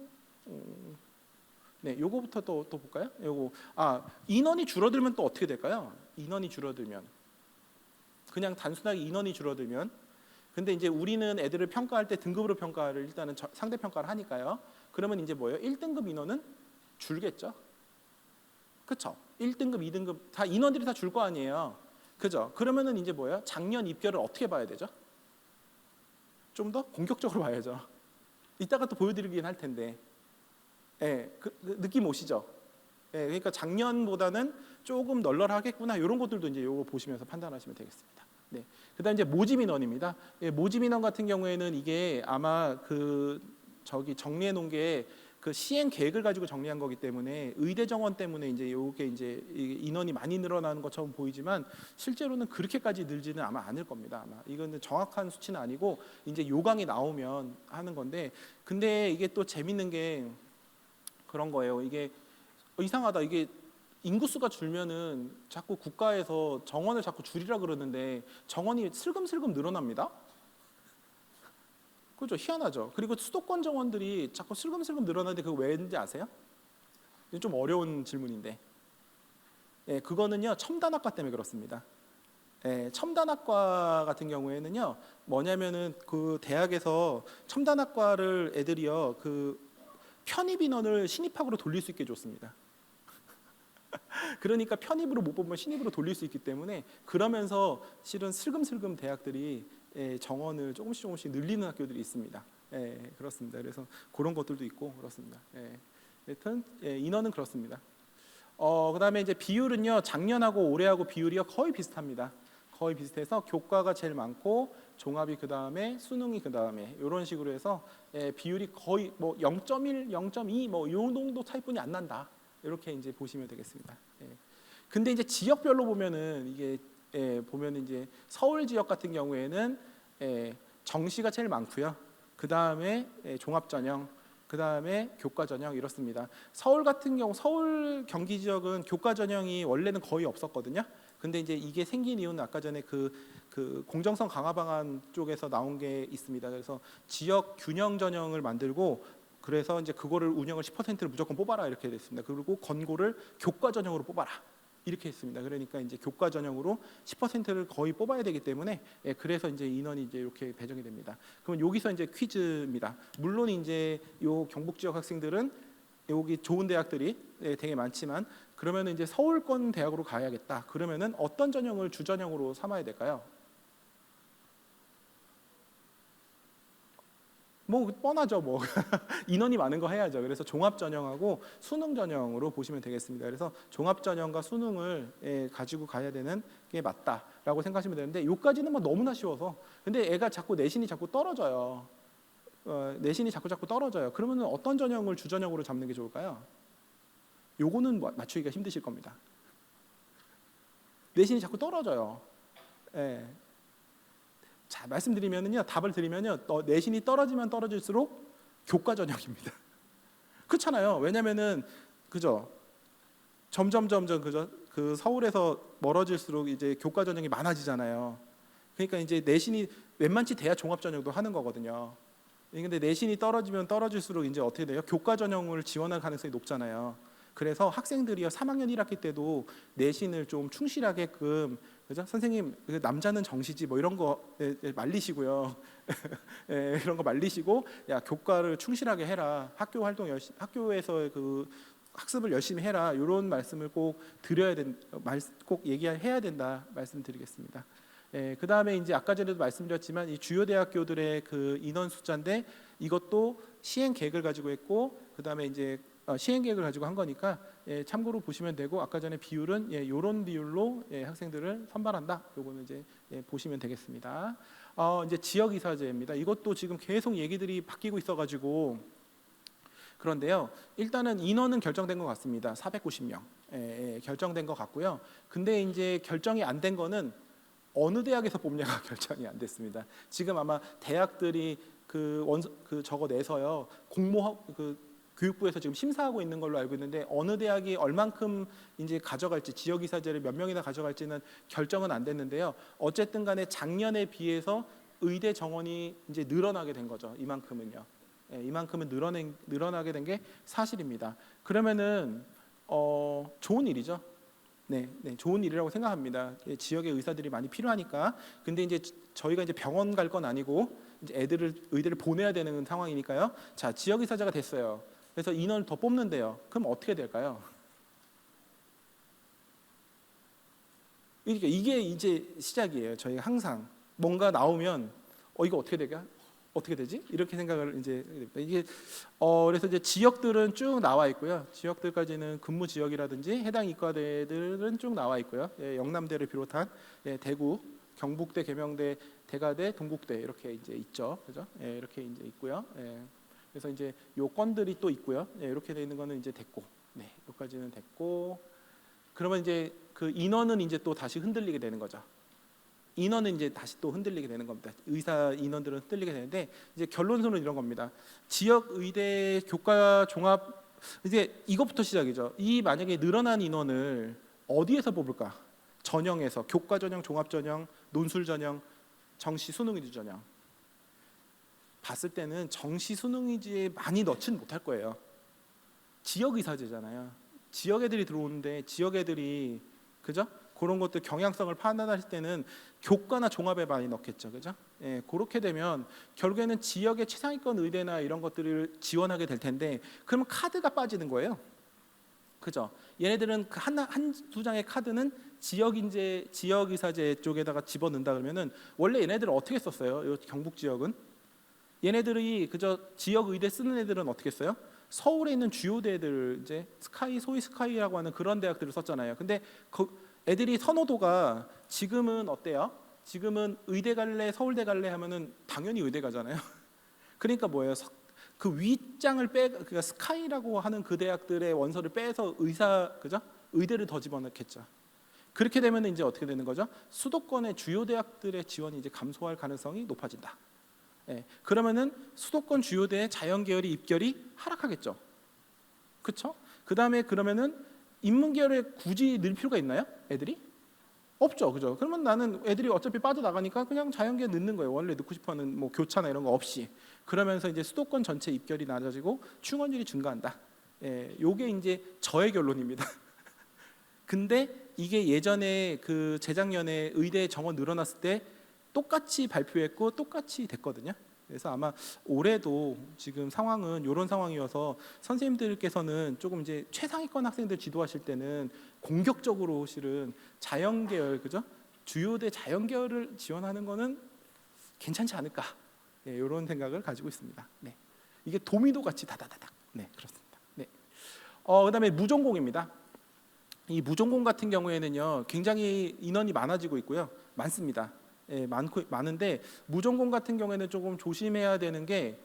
네, 요거부터 또 볼까요? 요거 인원이 줄어들면 또 어떻게 될까요? 인원이 줄어들면 그냥 단순하게 인원이 줄어들면 근데 이제 우리는 애들을 평가할 때 등급으로 평가를 일단은 상대 평가를 하니까요. 그러면 이제 뭐예요? 1등급 인원은 줄겠죠. 그렇죠? 1등급, 2등급 다 인원들이 다 줄 거 아니에요. 그죠? 그러면은 이제 뭐예요? 작년 입결을 어떻게 봐야 되죠? 좀 더 공격적으로 봐야죠. 이따가 또 보여드리긴 할 텐데. 그 느낌 오시죠? 그러니까 작년보다는 조금 널널하겠구나. 이런 것들도 이제 요거 보시면서 판단하시면 되겠습니다. 네. 그다음 이제 모집 인원입니다. 모집 인원 같은 경우에는 이게 아마 정리해 놓은 게 그 시행 계획을 가지고 정리한 거기 때문에 의대 정원 때문에 이제 요게 이제 인원이 많이 늘어나는 것처럼 보이지만 실제로는 그렇게까지 늘지는 아마 않을 겁니다. 아마 이거는 정확한 수치는 아니고 이제 요강이 나오면 하는 건데 근데 이게 또 재밌는 게 그런 거예요. 이게 이상하다. 이게 인구수가 줄면은 자꾸 국가에서 정원을 자꾸 줄이라 그러는데 정원이 슬금슬금 늘어납니다. 그죠? 희한하죠. 그리고 수도권 정원들이 자꾸 슬금슬금 늘어나는데 그거 왜인지 아세요? 이게 좀 어려운 질문인데 그거는요 첨단학과 때문에 그렇습니다. 첨단학과 같은 경우에는요 뭐냐면은 그 대학에서 첨단학과를 애들이요 그 편입 인원을 신입학으로 돌릴 수 있게 해줬습니다. 그러니까 편입으로 못 뽑으면 신입으로 돌릴 수 있기 때문에 그러면서 실은 슬금슬금 대학들이 정원을 조금씩 늘리는 학교들이 있습니다. 그렇습니다. 그래서 그런 것들도 있고 그렇습니다. 여튼 인원은 그렇습니다. 그다음에 이제 비율은요 작년하고 올해하고 비율이요 거의 비슷합니다. 거의 비슷해서 교과가 제일 많고 종합이 그 다음에 수능이 그 다음에 이런 식으로 해서 비율이 거의 뭐 0.1, 0.2 뭐 이 정도 차이뿐이 안 난다. 이렇게 이제 보시면 되겠습니다. 근데 이제 지역별로 보면은 이게 보면 이제 서울 지역 같은 경우에는 정시가 제일 많고요. 그 다음에 종합 전형, 그 다음에 교과 전형 이렇습니다. 서울 같은 경우 서울 경기 지역은 교과 전형이 원래는 거의 없었거든요. 근데 이제 이게 생긴 이유는 아까 전에 그 공정성 강화 방안 쪽에서 나온 게 있습니다. 그래서 지역 균형 전형을 만들고 그래서 이제 그거를 운영을 10%를 무조건 뽑아라 이렇게 됐습니다. 그리고 권고를 교과 전형으로 뽑아라. 이렇게 했습니다. 그러니까 이제 교과 전형으로 10%를 거의 뽑아야 되기 때문에 그래서 이제 인원이 이제 이렇게 배정이 됩니다. 그러면 여기서 이제 퀴즈입니다. 물론 이제 요 경북 지역 학생들은 여기 좋은 대학들이 되게 많지만 그러면 이제 서울권 대학으로 가야겠다. 그러면은 어떤 전형을 주전형으로 삼아야 될까요? 뭐 뻔하죠. 뭐 인원이 많은 거 해야죠. 그래서 종합 전형하고 수능 전형으로 보시면 되겠습니다. 그래서 종합 전형과 수능을 가지고 가야 되는 게 맞다라고 생각하시면 되는데 요까지는 뭐 너무나 쉬워서 근데 애가 자꾸 내신이 자꾸 떨어져요. 내신이 자꾸 떨어져요. 그러면 어떤 전형을 주전형으로 잡는 게 좋을까요? 요거는 맞추기가 힘드실 겁니다. 내신이 자꾸 떨어져요. 예. 자, 말씀드리면은요, 답을 드리면요, 내신이 떨어지면 떨어질수록 교과 전형입니다. 그렇잖아요. 왜냐면은 그죠? 점점 그죠? 그 서울에서 멀어질수록 이제 교과 전형이 많아지잖아요. 그러니까 이제 내신이 웬만치 돼야 종합 전형도 하는 거거든요. 근데 내신이 떨어지면 떨어질수록 이제 어떻게 돼요? 교과 전형을 지원할 가능성이 높잖아요. 그래서 학생들이요 3학년 1학기 때도 내신을 좀 충실하게끔 그죠? 선생님 남자는 정시지 뭐 이런 거 말리시고요. 이런 거 말리시고 야 교과를 충실하게 해라. 학교 활동 학교에서 그 학습을 열심히 해라. 이런 말씀을 꼭 꼭 얘기해야 된다 말씀드리겠습니다. 그 다음에 이제 아까 전에도 말씀드렸지만 이 주요 대학교들의 그 인원 숫자인데 이것도 시행 계획을 가지고 했고 그 다음에 이제 시행 계획을 가지고 한 거니까 참고로 보시면 되고 아까 전에 비율은 이런 비율로 학생들을 선발한다. 요거는 이제 보시면 되겠습니다. 이제 지역 이사제입니다. 이것도 지금 계속 얘기들이 바뀌고 있어가지고 그런데요. 일단은 인원은 결정된 것 같습니다. 490명 결정된 것 같고요. 근데 이제 결정이 안 된 거는 어느 대학에서 뽑냐가 결정이 안 됐습니다. 지금 아마 대학들이 저거 내서요 교육부에서 지금 심사하고 있는 걸로 알고 있는데 어느 대학이 얼만큼 이제 가져갈지 지역 이사제를 몇 명이나 가져갈지는 결정은 안 됐는데요. 어쨌든 간에 작년에 비해서 의대 정원이 이제 늘어나게 된 거죠. 이만큼은요. 이만큼은 늘어나게 된 게 사실입니다. 그러면은 좋은 일이죠. 네, 좋은 일이라고 생각합니다. 지역의 의사들이 많이 필요하니까. 근데 이제 저희가 이제 병원 갈 건 아니고 이제 의대를 보내야 되는 상황이니까요. 자, 지역 의사제가 됐어요. 그래서 인원을 더 뽑는데요. 그럼 어떻게 될까요? 이게 이제 시작이에요. 저희가 항상 뭔가 나오면 이거 어떻게 되지? 이렇게 생각을 이제 이게 그래서 이제 지역들은 쭉 나와 있고요. 지역들까지는 근무 지역이라든지 해당 이과대들은 쭉 나와 있고요. 영남대를 비롯한 대구, 경북대, 계명대, 대가대, 동국대 이렇게 이제 있죠. 그죠? 이렇게 이제 있고요. 그래서 이제 요 건들이 또 있고요. 이렇게 돼 있는 거는 이제 됐고, 여기까지는 됐고, 그러면 이제 그 인원은 이제 또 다시 흔들리게 되는 거죠. 인원은 이제 다시 또 흔들리게 되는 겁니다. 의사 인원들은 흔들리게 되는데 이제 결론적으로 이런 겁니다. 지역 의대 교과 종합 이제 이것부터 시작이죠. 이 만약에 늘어난 인원을 어디에서 뽑을까? 전형에서 교과 전형, 종합 전형, 논술 전형, 정시 수능위주 전형. 봤을 때는 정시 수능위주에 많이 넣지는 못할 거예요. 지역 의사제잖아요. 지역 애들이 들어오는데 지역 애들이 그죠? 그런 것들 경향성을 판단하실 때는 교과나 종합에 많이 넣겠죠, 그죠? 그렇게 되면 결국에는 지역의 최상위권 의대나 이런 것들을 지원하게 될 텐데, 그러면 카드가 빠지는 거예요, 그죠? 얘네들은 한두 장의 카드는 지역 의사제 쪽에다가 집어넣는다 그러면은 원래 얘네들은 어떻게 썼어요? 이 경북 지역은 얘네들이 그저 지역 의대 쓰는 애들은 어떻게 써요? 서울에 있는 주요 대들 이제 소위 스카이라고 하는 그런 대학들을 썼잖아요. 근데 애들이 선호도가 지금은 어때요? 지금은 의대 갈래, 서울대 갈래 하면은 당연히 의대 가잖아요. 그러니까 뭐예요? 그 윗장을 그러니까 스카이라고 하는 그 대학들의 원서를 빼서 그죠? 의대를 더 집어넣겠죠. 그렇게 되면 이제 어떻게 되는 거죠? 수도권의 주요 대학들의 지원이 이제 감소할 가능성이 높아진다. 그러면은 수도권 주요대의 자연계열이 입결이 하락하겠죠. 그렇죠? 그 다음에 그러면은 인문계열에 굳이 넣을 필요가 있나요? 애들이? 없죠, 그죠? 그러면 나는 애들이 어차피 빠져나가니까 그냥 자연계열 넣는 거예요. 원래 넣고 싶어하는 뭐 교차나 이런 거 없이. 그러면서 이제 수도권 전체 입결이 낮아지고 충원율이 증가한다. 요게 이제 저의 결론입니다. 근데 이게 예전에 그 재작년에 의대 정원 늘어났을 때 똑같이 발표했고 똑같이 됐거든요. 그래서 아마 올해도 지금 상황은 이런 상황이어서 선생님들께서는 조금 이제 최상위권 학생들 지도하실 때는 공격적으로 실은 자연계열, 그죠? 주요대 자연계열을 지원하는 거는 괜찮지 않을까? 네, 이런 생각을 가지고 있습니다. 네, 이게 도미노 같이 다다다닥. 네, 그렇습니다. 네, 그다음에 무전공입니다. 이 무전공 같은 경우에는요, 굉장히 인원이 많아지고 있고요, 많습니다. 예, 많은데 무전공 같은 경우에는 조금 조심해야 되는 게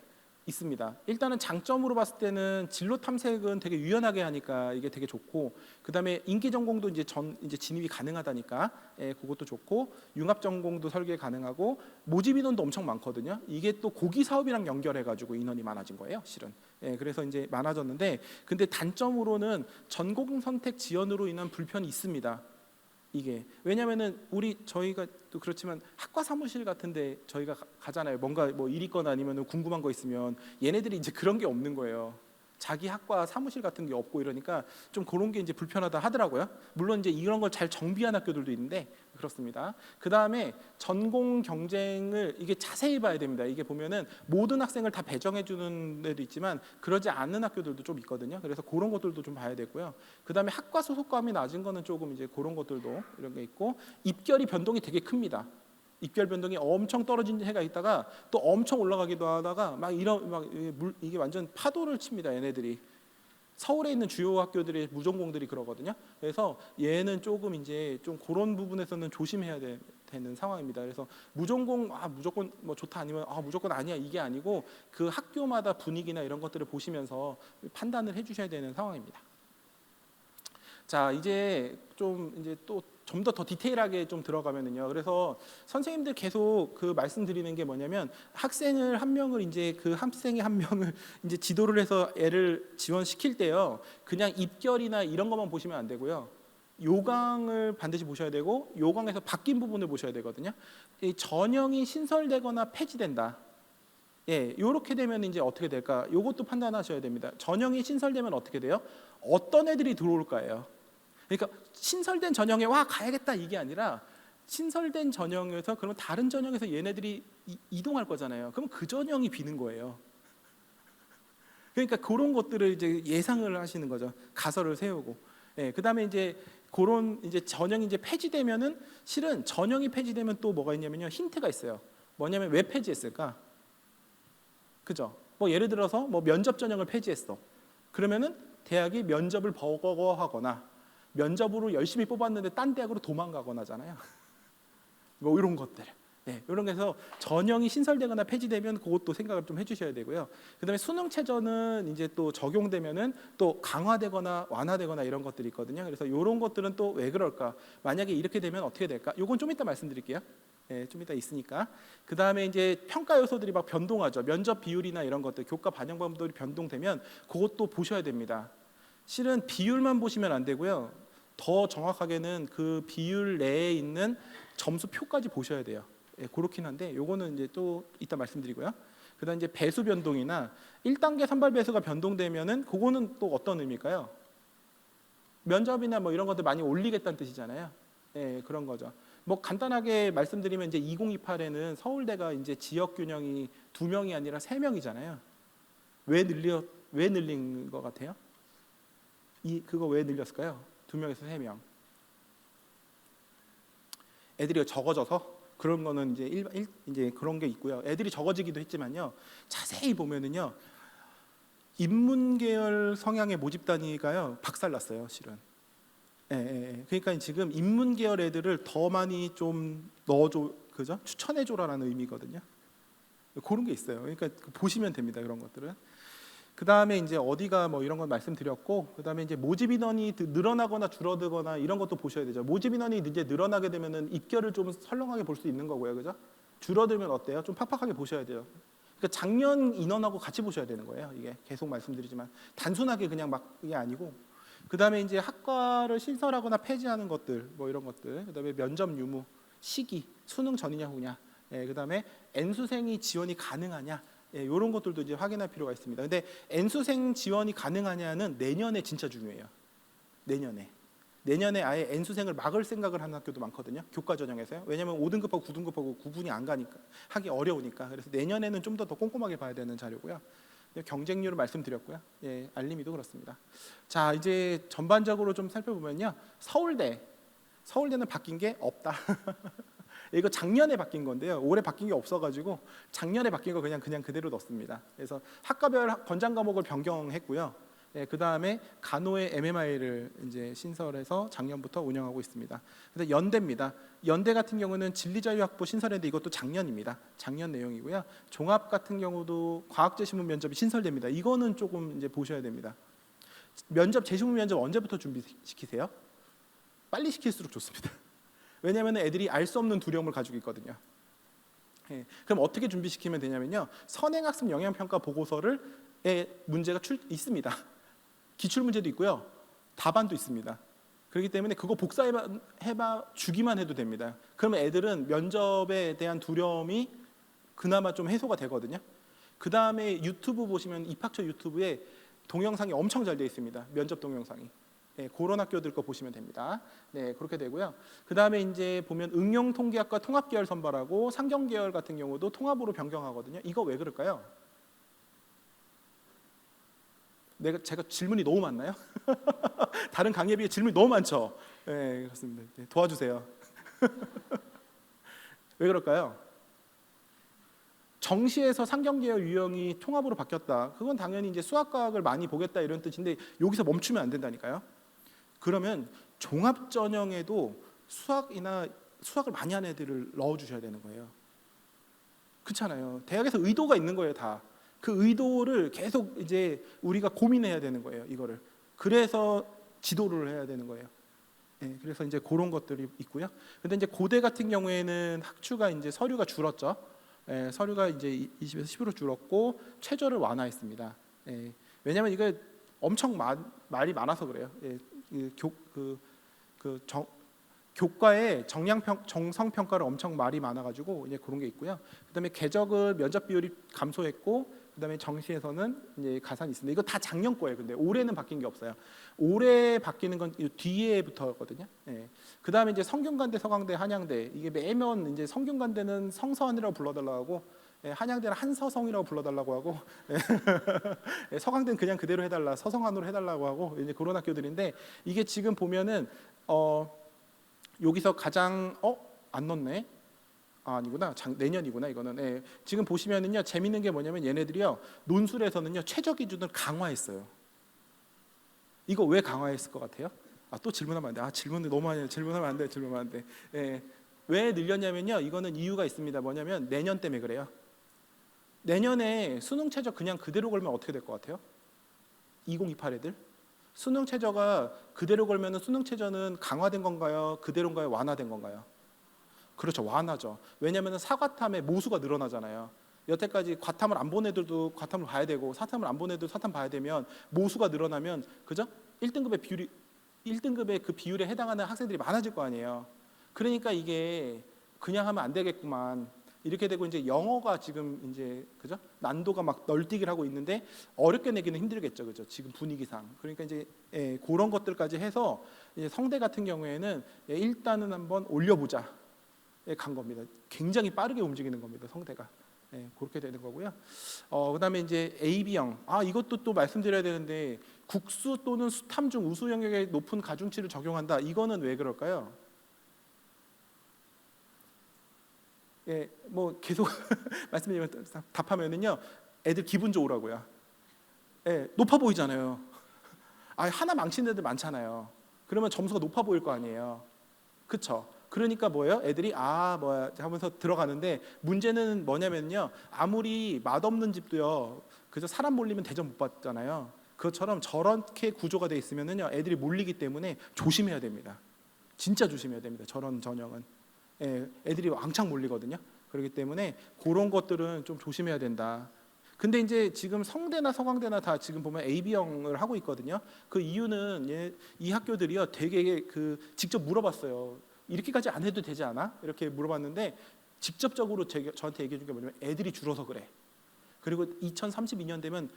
있습니다. 일단은 장점으로 봤을 때는 진로 탐색은 되게 유연하게 하니까 이게 되게 좋고, 그다음에 인기 전공도 이제 진입이 가능하다니까, 예, 그것도 좋고, 융합 전공도 설계 가능하고, 모집 인원도 엄청 많거든요. 이게 또 고기 사업이랑 연결해가지고 인원이 많아진 거예요, 실은. 예, 그래서 이제 많아졌는데, 근데 단점으로는 전공 선택 지연으로 인한 불편이 있습니다. 이게 왜냐면은 저희가 또 그렇지만 학과 사무실 같은데 저희가 가잖아요. 뭔가 뭐 일 있거나 아니면 궁금한 거 있으면 얘네들이 이제 그런 게 없는 거예요. 자기 학과 사무실 같은 게 없고 이러니까 좀 그런 게 이제 불편하다 하더라고요. 물론 이제 이런 걸 잘 정비한 학교들도 있는데 그렇습니다. 그 다음에 전공 경쟁을 이게 자세히 봐야 됩니다. 이게 보면은 모든 학생을 다 배정해 주는 데도 있지만 그러지 않는 학교들도 좀 있거든요. 그래서 그런 것들도 좀 봐야 되고요. 그 다음에 학과 소속감이 낮은 거는 조금 이제 그런 것들도 이런 게 있고, 입결이 변동이 되게 큽니다. 입결 변동이 엄청 떨어진 해가 있다가 또 엄청 올라가기도 하다가 이게 완전 파도를 칩니다. 얘네들이 서울에 있는 주요 학교들의 무전공들이 그러거든요. 그래서 얘는 조금 이제 좀 그런 부분에서는 조심해야 되는 상황입니다. 그래서 무전공 무조건 뭐 좋다 아니면 무조건 아니야 이게 아니고 그 학교마다 분위기나 이런 것들을 보시면서 판단을 해주셔야 되는 상황입니다. 자, 이제 또 좀 더 디테일하게 좀 들어가면은요. 그래서 선생님들 계속 그 말씀드리는 게 뭐냐면, 학생을 한 명을 이제 그 학생의 한 명을 이제 지도를 해서 애를 지원시킬 때요, 그냥 입결이나 이런 것만 보시면 안 되고요. 요강을 반드시 보셔야 되고, 요강에서 바뀐 부분을 보셔야 되거든요. 이 전형이 신설되거나 폐지된다. 예, 이렇게 되면 이제 어떻게 될까? 요것도 판단하셔야 됩니다. 전형이 신설되면 어떻게 돼요? 어떤 애들이 들어올까요? 그러니까 신설된 전형에 가야겠다 이게 아니라, 신설된 전형에서 그러면 다른 전형에서 얘네들이 이동할 거잖아요. 그럼 그 전형이 비는 거예요. 그러니까 그런 것들을 이제 예상을 하시는 거죠. 가설을 세우고. 예, 그다음에 이제 그런 이제 전형이 이제 폐지되면은, 실은 전형이 폐지되면 또 뭐가 있냐면요, 힌트가 있어요. 뭐냐면 왜 폐지했을까? 그죠? 뭐 예를 들어서 뭐 면접 전형을 폐지했어. 그러면은 대학이 면접을 버거워하거나 면접으로 열심히 뽑았는데 딴 대학으로 도망가거나잖아요. 뭐 이런 것들. 네, 이런 게서 전형이 신설되거나 폐지되면 그것도 생각을 좀 해주셔야 되고요. 그다음에 수능 최저는 이제 또 적용되면은 또 강화되거나 완화되거나 이런 것들이 있거든요. 그래서 이런 것들은 또 왜 그럴까? 만약에 이렇게 되면 어떻게 될까? 이건 좀 이따 말씀드릴게요. 네, 좀 이따 있으니까. 그 다음에 이제 평가 요소들이 막 변동하죠. 면접 비율이나 이런 것들, 교과 반영 방법들이 변동되면 그것도 보셔야 됩니다. 실은 비율만 보시면 안 되고요. 더 정확하게는 그 비율 내에 있는 점수표까지 보셔야 돼요. 예, 그렇긴 한데 요거는 이제 또 이따 말씀드리고요. 그다음 이제 배수 변동이나 1단계 선발 배수가 변동되면은 그거는 또 어떤 의미일까요? 면접이나 뭐 이런 것들 많이 올리겠다는 뜻이잖아요. 예, 그런 거죠. 뭐 간단하게 말씀드리면 이제 2028에는 서울대가 이제 지역 균형이 2명이 아니라 3명이잖아요. 왜 늘린 것 같아요? 그거 왜 늘렸을까요? 2명에서 3명. 애들이 적어져서 그런 거는 이제 그런 게 있고요. 애들이 적어지기도 했지만요. 자세히 보면은요. 인문 계열 성향의 모집 단위가요. 박살났어요, 실은. 예. 그러니까 지금 인문 계열 애들을 더 많이 좀 넣어줘, 그죠? 추천해줘라는 의미거든요. 그런 게 있어요. 그러니까 보시면 됩니다, 그런 것들은. 그 다음에 이제 어디가 뭐 이런 건 말씀드렸고, 그 다음에 이제 모집 인원이 늘어나거나 줄어들거나 이런 것도 보셔야 되죠. 모집 인원이 이제 늘어나게 되면은 입결을 좀 설렁하게 볼 수 있는 거고요, 그죠? 줄어들면 어때요? 좀 팍팍하게 보셔야 돼요. 그러니까 작년 인원하고 같이 보셔야 되는 거예요. 이게 계속 말씀드리지만 단순하게 그냥 막 이게 아니고. 그 다음에 이제 학과를 신설하거나 폐지하는 것들, 뭐 이런 것들. 그 다음에 면접 유무, 시기, 수능 전이냐 후냐. 예, 그 다음에 N수생이 지원이 가능하냐. 예, 이런 것들도 이제 확인할 필요가 있습니다. 근데 N수생 지원이 가능하냐는 내년에 진짜 중요해요. 내년에. 내년에 아예 N수생을 막을 생각을 하는 학교도 많거든요. 교과 전형에서요. 왜냐하면 5등급하고 9등급하고 구분이 안 가니까, 하기 어려우니까. 그래서 내년에는 좀 더 꼼꼼하게 봐야 되는 자료고요. 경쟁률을 말씀드렸고요. 예, 알림이도 그렇습니다. 자, 이제 전반적으로 좀 살펴보면요. 서울대는 바뀐 게 없다. 이거 작년에 바뀐 건데요. 올해 바뀐 게 없어가지고 작년에 바뀐 거 그냥 그대로 넣습니다. 그래서 학과별 권장 과목을 변경했고요. 예, 그 다음에 간호의 MMI를 이제 신설해서 작년부터 운영하고 있습니다. 그래서 연대입니다. 연대 같은 경우는 진리자유학부 신설했는데 이것도 작년입니다. 작년 내용이고요. 종합 같은 경우도 과학재시문 면접이 신설됩니다. 이거는 조금 이제 보셔야 됩니다. 면접, 재시문 면접 언제부터 준비시키세요? 빨리 시킬수록 좋습니다. 왜냐하면 애들이 알 수 없는 두려움을 가지고 있거든요. 예, 그럼 어떻게 준비시키면 되냐면요. 선행학습 영향평가 보고서를 문제가 있습니다. 기출 문제도 있고요. 답안도 있습니다. 그렇기 때문에 그거 복사해봐 주기만 해도 됩니다. 그러면 애들은 면접에 대한 두려움이 그나마 좀 해소가 되거든요. 그 다음에 유튜브 보시면 입학처 유튜브에 동영상이 엄청 잘 되어 있습니다. 면접 동영상이. 네, 그런 학교들 거 보시면 됩니다. 네, 그렇게 되고요. 그 다음에 이제 보면 응용통계학과 통합계열 선발하고 상경계열 같은 경우도 통합으로 변경하거든요. 이거 왜 그럴까요? 제가 질문이 너무 많나요? 다른 강의에 비해 질문이 너무 많죠? 네, 그렇습니다. 네, 도와주세요. 왜 그럴까요? 정시에서 상경계열 유형이 통합으로 바뀌었다. 그건 당연히 이제 수학과학을 많이 보겠다 이런 뜻인데 여기서 멈추면 안 된다니까요. 그러면 종합 전형에도 수학을 많이 하는 애들을 넣어주셔야 되는 거예요. 그렇잖아요. 대학에서 의도가 있는 거예요, 다. 그 의도를 계속 이제 우리가 고민해야 되는 거예요, 이거를. 그래서 지도를 해야 되는 거예요. 네, 그래서 이제 그런 것들이 있고요. 근데 이제 고대 같은 경우에는 학추가 이제 서류가 줄었죠. 예, 서류가 이제 20에서 10으로 줄었고 최저를 완화했습니다. 예, 왜냐하면 이거 엄청 말이 많아서 그래요. 예, 교과에 정성평가를 엄청 말이 많아가지고 이제 그런 게 있고요. 그다음에 궤적을 면접 비율이 감소했고, 그다음에 정시에서는 이제 가산이 있습니다. 이거 다 작년 거예요. 근데 올해는 바뀐 게 없어요. 올해 바뀌는 건 뒤에부터거든요. 예. 그다음에 이제 성균관대, 서강대, 한양대, 이게 매년 이제 성균관대는 성서한이라고 불러달라고 하고, 예, 한양대는 한서성이라고 불러달라고 하고, 예, 서강대는 그냥 그대로 해달라, 서성한으로 해달라고 하고, 이제 그런 학교들인데, 이게 지금 보면은 여기서 가장 안 넣네. 아니구나. 내년이구나 이거는. 예. 지금 보시면은요, 재밌는 게 뭐냐면 얘네들이요, 논술에서는요 최저 기준을 강화했어요. 이거 왜 강화했을 것 같아요? 또 질문하면 안 돼. 질문을 너무 많이 해. 질문하면 안 돼. 예. 왜 늘렸냐면요, 이거는 이유가 있습니다. 뭐냐면 내년 때문에 그래요. 내년에 수능 최저 그냥 그대로 걸면 어떻게 될 것 같아요? 2028 애들? 수능 최저가 그대로 걸면은 수능 최저는 강화된 건가요? 그대로인가요? 완화된 건가요? 그렇죠, 완화죠. 왜냐하면 사과탐의 모수가 늘어나잖아요. 여태까지 과탐을 안 본 애들도 과탐을 봐야 되고 사탐을 안 본 애들도 사탐 봐야 되면 모수가 늘어나면, 그죠? 1등급의 그 비율에 해당하는 학생들이 많아질 거 아니에요. 그러니까 이게 그냥 하면 안 되겠구만. 이렇게 되고 이제 영어가 지금 이제, 그죠? 난도가 막 널뛰기를 하고 있는데 어렵게 내기는 힘들겠죠, 그죠? 지금 분위기상. 그러니까 이제 그런 것들까지 해서 이제 성대 같은 경우에는 일단은 한번 올려보자. 간 겁니다. 굉장히 빠르게 움직이는 겁니다, 성대가. 그렇게 되는 거고요. 그다음에 이제 AB형. 이것도 또 말씀드려야 되는데, 국수 또는 수탐 중 우수 영역의 높은 가중치를 적용한다. 이거는 왜 그럴까요? 예, 뭐 계속 말씀드리면 답하면은요, 애들 기분 좋으라고요. 예, 높아 보이잖아요. 하나 망친 애들 많잖아요. 그러면 점수가 높아 보일 거 아니에요. 그렇죠? 그러니까 뭐예요? 애들이 뭐야 하면서 들어가는데, 문제는 뭐냐면요, 아무리 맛없는 집도요, 그저 사람 몰리면 대접 못 받잖아요. 그것처럼 저렇게 구조가 돼 있으면은요, 애들이 몰리기 때문에 조심해야 됩니다. 진짜 조심해야 됩니다. 저런 전형은. 애들이 왕창 몰리거든요. 그렇기 때문에 그런 것들은 좀 조심해야 된다. 근데 이제 지금 성대나 서강대나 다 지금 보면 AB형을 하고 있거든요. 그 이유는 이 학교들이요, 되게 직접 물어봤어요. 이렇게까지 안 해도 되지 않아? 이렇게 물어봤는데 직접적으로 저한테 얘기해 준 게 뭐냐면, 애들이 줄어서 그래. 그리고 2032년 되면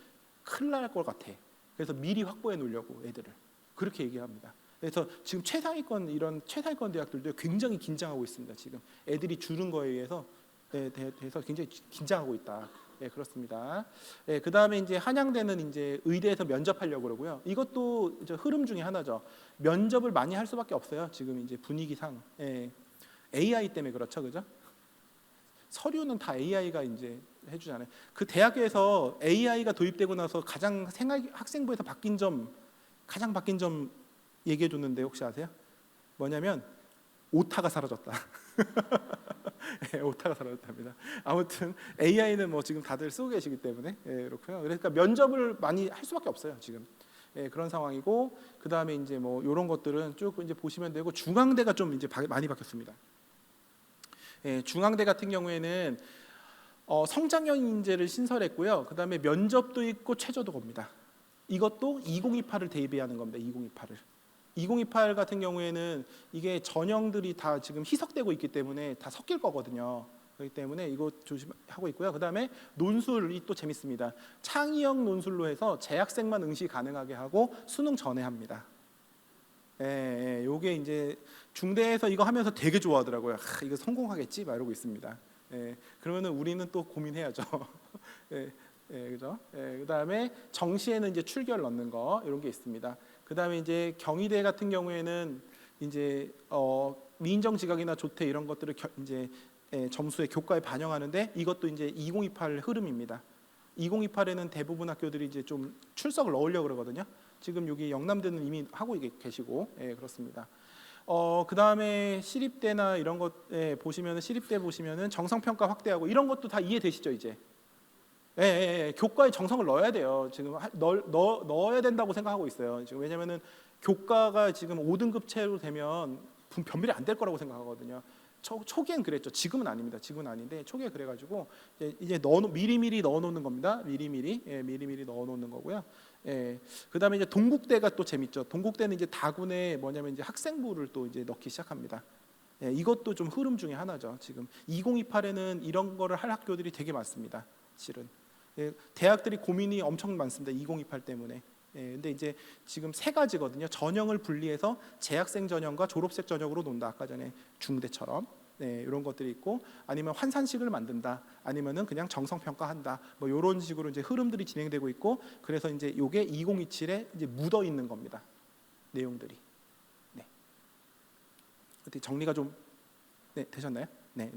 큰일 날 것 같아. 그래서 미리 확보해 놓으려고 애들을. 그렇게 얘기합니다. 그래서 지금 최상위권 이런 최상위권 대학들도 굉장히 긴장하고 있습니다. 지금 애들이 주는 거에 의해서 대해서 굉장히 긴장하고 있다. 예, 그렇습니다. 예, 그 다음에 이제 한양대는 이제 의대에서 면접하려고 그러고요. 이것도 이제 흐름 중에 하나죠. 면접을 많이 할 수밖에 없어요. 지금 이제 분위기상 AI 때문에 그렇죠, 그죠? 서류는 다 AI가 이제 해주잖아요. 그 대학에서 AI가 도입되고 나서 가장 학생부에서 가장 바뀐 점 얘기해 줬는데 혹시 아세요? 뭐냐면 오타가 사라졌다. 예, 오타가 사라졌답니다. 아무튼 AI는 뭐 지금 다들 쓰고 계시기 때문에 그렇고요. 그러니까 면접을 많이 할 수밖에 없어요 지금. 그런 상황이고 그 다음에 이제 뭐 이런 것들은 쭉 이제 보시면 되고 중앙대가 좀 이제 많이 바뀌었습니다. 중앙대 같은 경우에는 성장형 인재를 신설했고요. 그 다음에 면접도 있고 최저도 겁니다. 이것도 2028을 대비하는 겁니다. 2028을. 2028 같은 경우에는 이게 전형들이 다 지금 희석되고 있기 때문에 다 섞일 거거든요. 그렇기 때문에 이거 조심하고 있고요. 그 다음에 논술이 또 재밌습니다. 창의형 논술로 해서 재학생만 응시 가능하게 하고 수능 전에 합니다. 요게 이제 중대에서 이거 하면서 되게 좋아하더라고요. 이거 성공하겠지? 막 이러고 있습니다. 그러면은 우리는 또 고민해야죠. 그죠? 그 다음에 정시에는 이제 출결 넣는 거 이런 게 있습니다. 그 다음에 이제 경희대 같은 경우에는 이제 미인정 지각이나 조퇴 이런 것들을 이제 점수에 교과에 반영하는데 이것도 이제 2028 흐름입니다. 2028에는 대부분 학교들이 이제 좀 출석을 넣으려고 그러거든요. 지금 여기 영남대는 이미 하고 계시고 그렇습니다. 그 다음에 시립대나 이런 것 보시면은 시립대 보시면은 정성평가 확대하고 이런 것도 다 이해되시죠 이제? 교과에 정성을 넣어야 돼요. 지금 넣어야 된다고 생각하고 있어요. 지금 왜냐면은 교과가 지금 5등급체로 되면 변별이 안 될 거라고 생각하거든요. 초기엔 그랬죠. 지금은 아닙니다. 지금은 아닌데 초기에 그래가지고 이제 미리미리 넣어놓는 겁니다. 미리미리 넣어놓는 거고요. 그 다음에 이제 동국대가 또 재밌죠. 동국대는 이제 다군에 뭐냐면 이제 학생부를 또 이제 넣기 시작합니다. 이것도 좀 흐름 중에 하나죠. 지금 2028에는 이런 거를 할 학교들이 되게 많습니다. 실은 대학들이 고민이 엄청 많습니다. 2028 때문에. 근데 이제 지금 세 가지거든요. 전형을 분리해서 재학생 전형과 졸업생 전형으로 논다. 아까 전에 중대처럼 이런 것들이 있고, 아니면 환산식을 만든다. 아니면은 그냥 정성 평가한다. 뭐 이런 식으로 이제 흐름들이 진행되고 있고, 그래서 이제 이게 2027에 이제 묻어 있는 겁니다. 내용들이. 어떻게 정리가 좀 되셨나요? 네.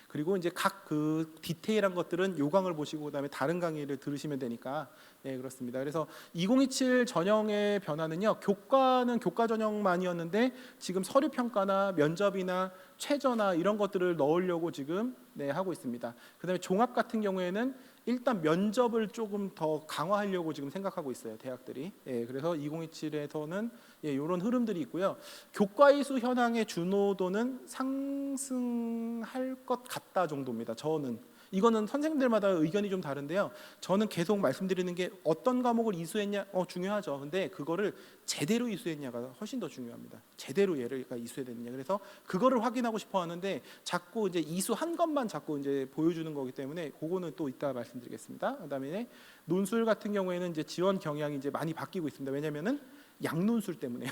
그리고 이제 각 그 디테일한 것들은 요강을 보시고 그다음에 다른 강의를 들으시면 되니까 그렇습니다. 그래서 2027 전형의 변화는요. 교과는 교과 전형만이었는데 지금 서류 평가나 면접이나 최저나 이런 것들을 넣으려고 지금 하고 있습니다. 그다음에 종합 같은 경우에는 일단 면접을 조금 더 강화하려고 지금 생각하고 있어요. 대학들이. 그래서 2027에서는 이런 흐름들이 있고요. 교과 이수 현황의 준호도는 상승할 것 같다 정도입니다. 저는 이거는 선생님들마다 의견이 좀 다른데요. 저는 계속 말씀드리는 게 어떤 과목을 이수했냐 중요하죠. 근데 그거를 제대로 이수했냐가 훨씬 더 중요합니다. 제대로 얘가 이수했느냐. 그래서 그거를 확인하고 싶어 하는데 자꾸 이제 이수한 것만 자꾸 이제 보여주는 거기 때문에 그거는 또 이따 말씀드리겠습니다. 그다음에 논술 같은 경우에는 이제 지원 경향이 이제 많이 바뀌고 있습니다. 왜냐면은 양논술 때문에요.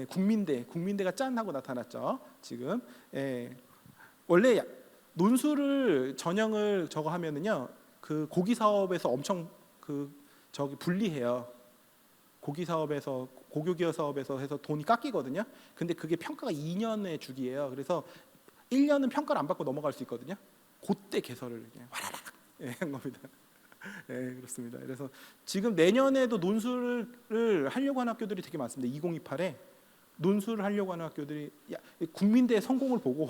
국민대가 짠 하고 나타났죠. 지금 원래 논술을 전형을 저거 하면은요 그 고기 사업에서 엄청 분리해요. 고기 사업에서 고교기업 사업에서 해서 돈이 깎이거든요. 근데 그게 평가가 2년의 주기예요. 그래서 1년은 평가를 안 받고 넘어갈 수 있거든요. 그때 개설을 그냥 와라락 한 겁니다. 그렇습니다. 그래서 지금 내년에도 논술을 하려고 하는 학교들이 되게 많습니다. 2028에 논술을 하려고 하는 학교들이 국민대 성공을 보고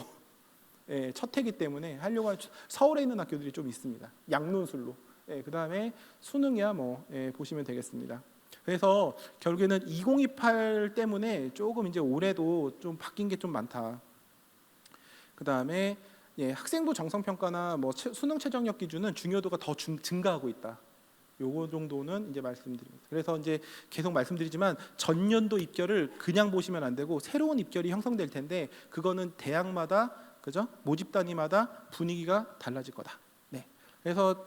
첫 해기 때문에 하려고 하는 서울에 있는 학교들이 좀 있습니다. 양논술로. 그다음에 수능이야 뭐 보시면 되겠습니다. 그래서 결국에는 2028 때문에 조금 이제 올해도 좀 바뀐 게 좀 많다. 그다음에 학생부 정성평가나 뭐 수능 최저력 기준은 중요도가 더 증가하고 있다. 요거 정도는 이제 말씀드립니다. 그래서 이제 계속 말씀드리지만 전년도 입결을 그냥 보시면 안 되고 새로운 입결이 형성될 텐데 그거는 대학마다 그죠? 모집 단위마다 분위기가 달라질 거다. 그래서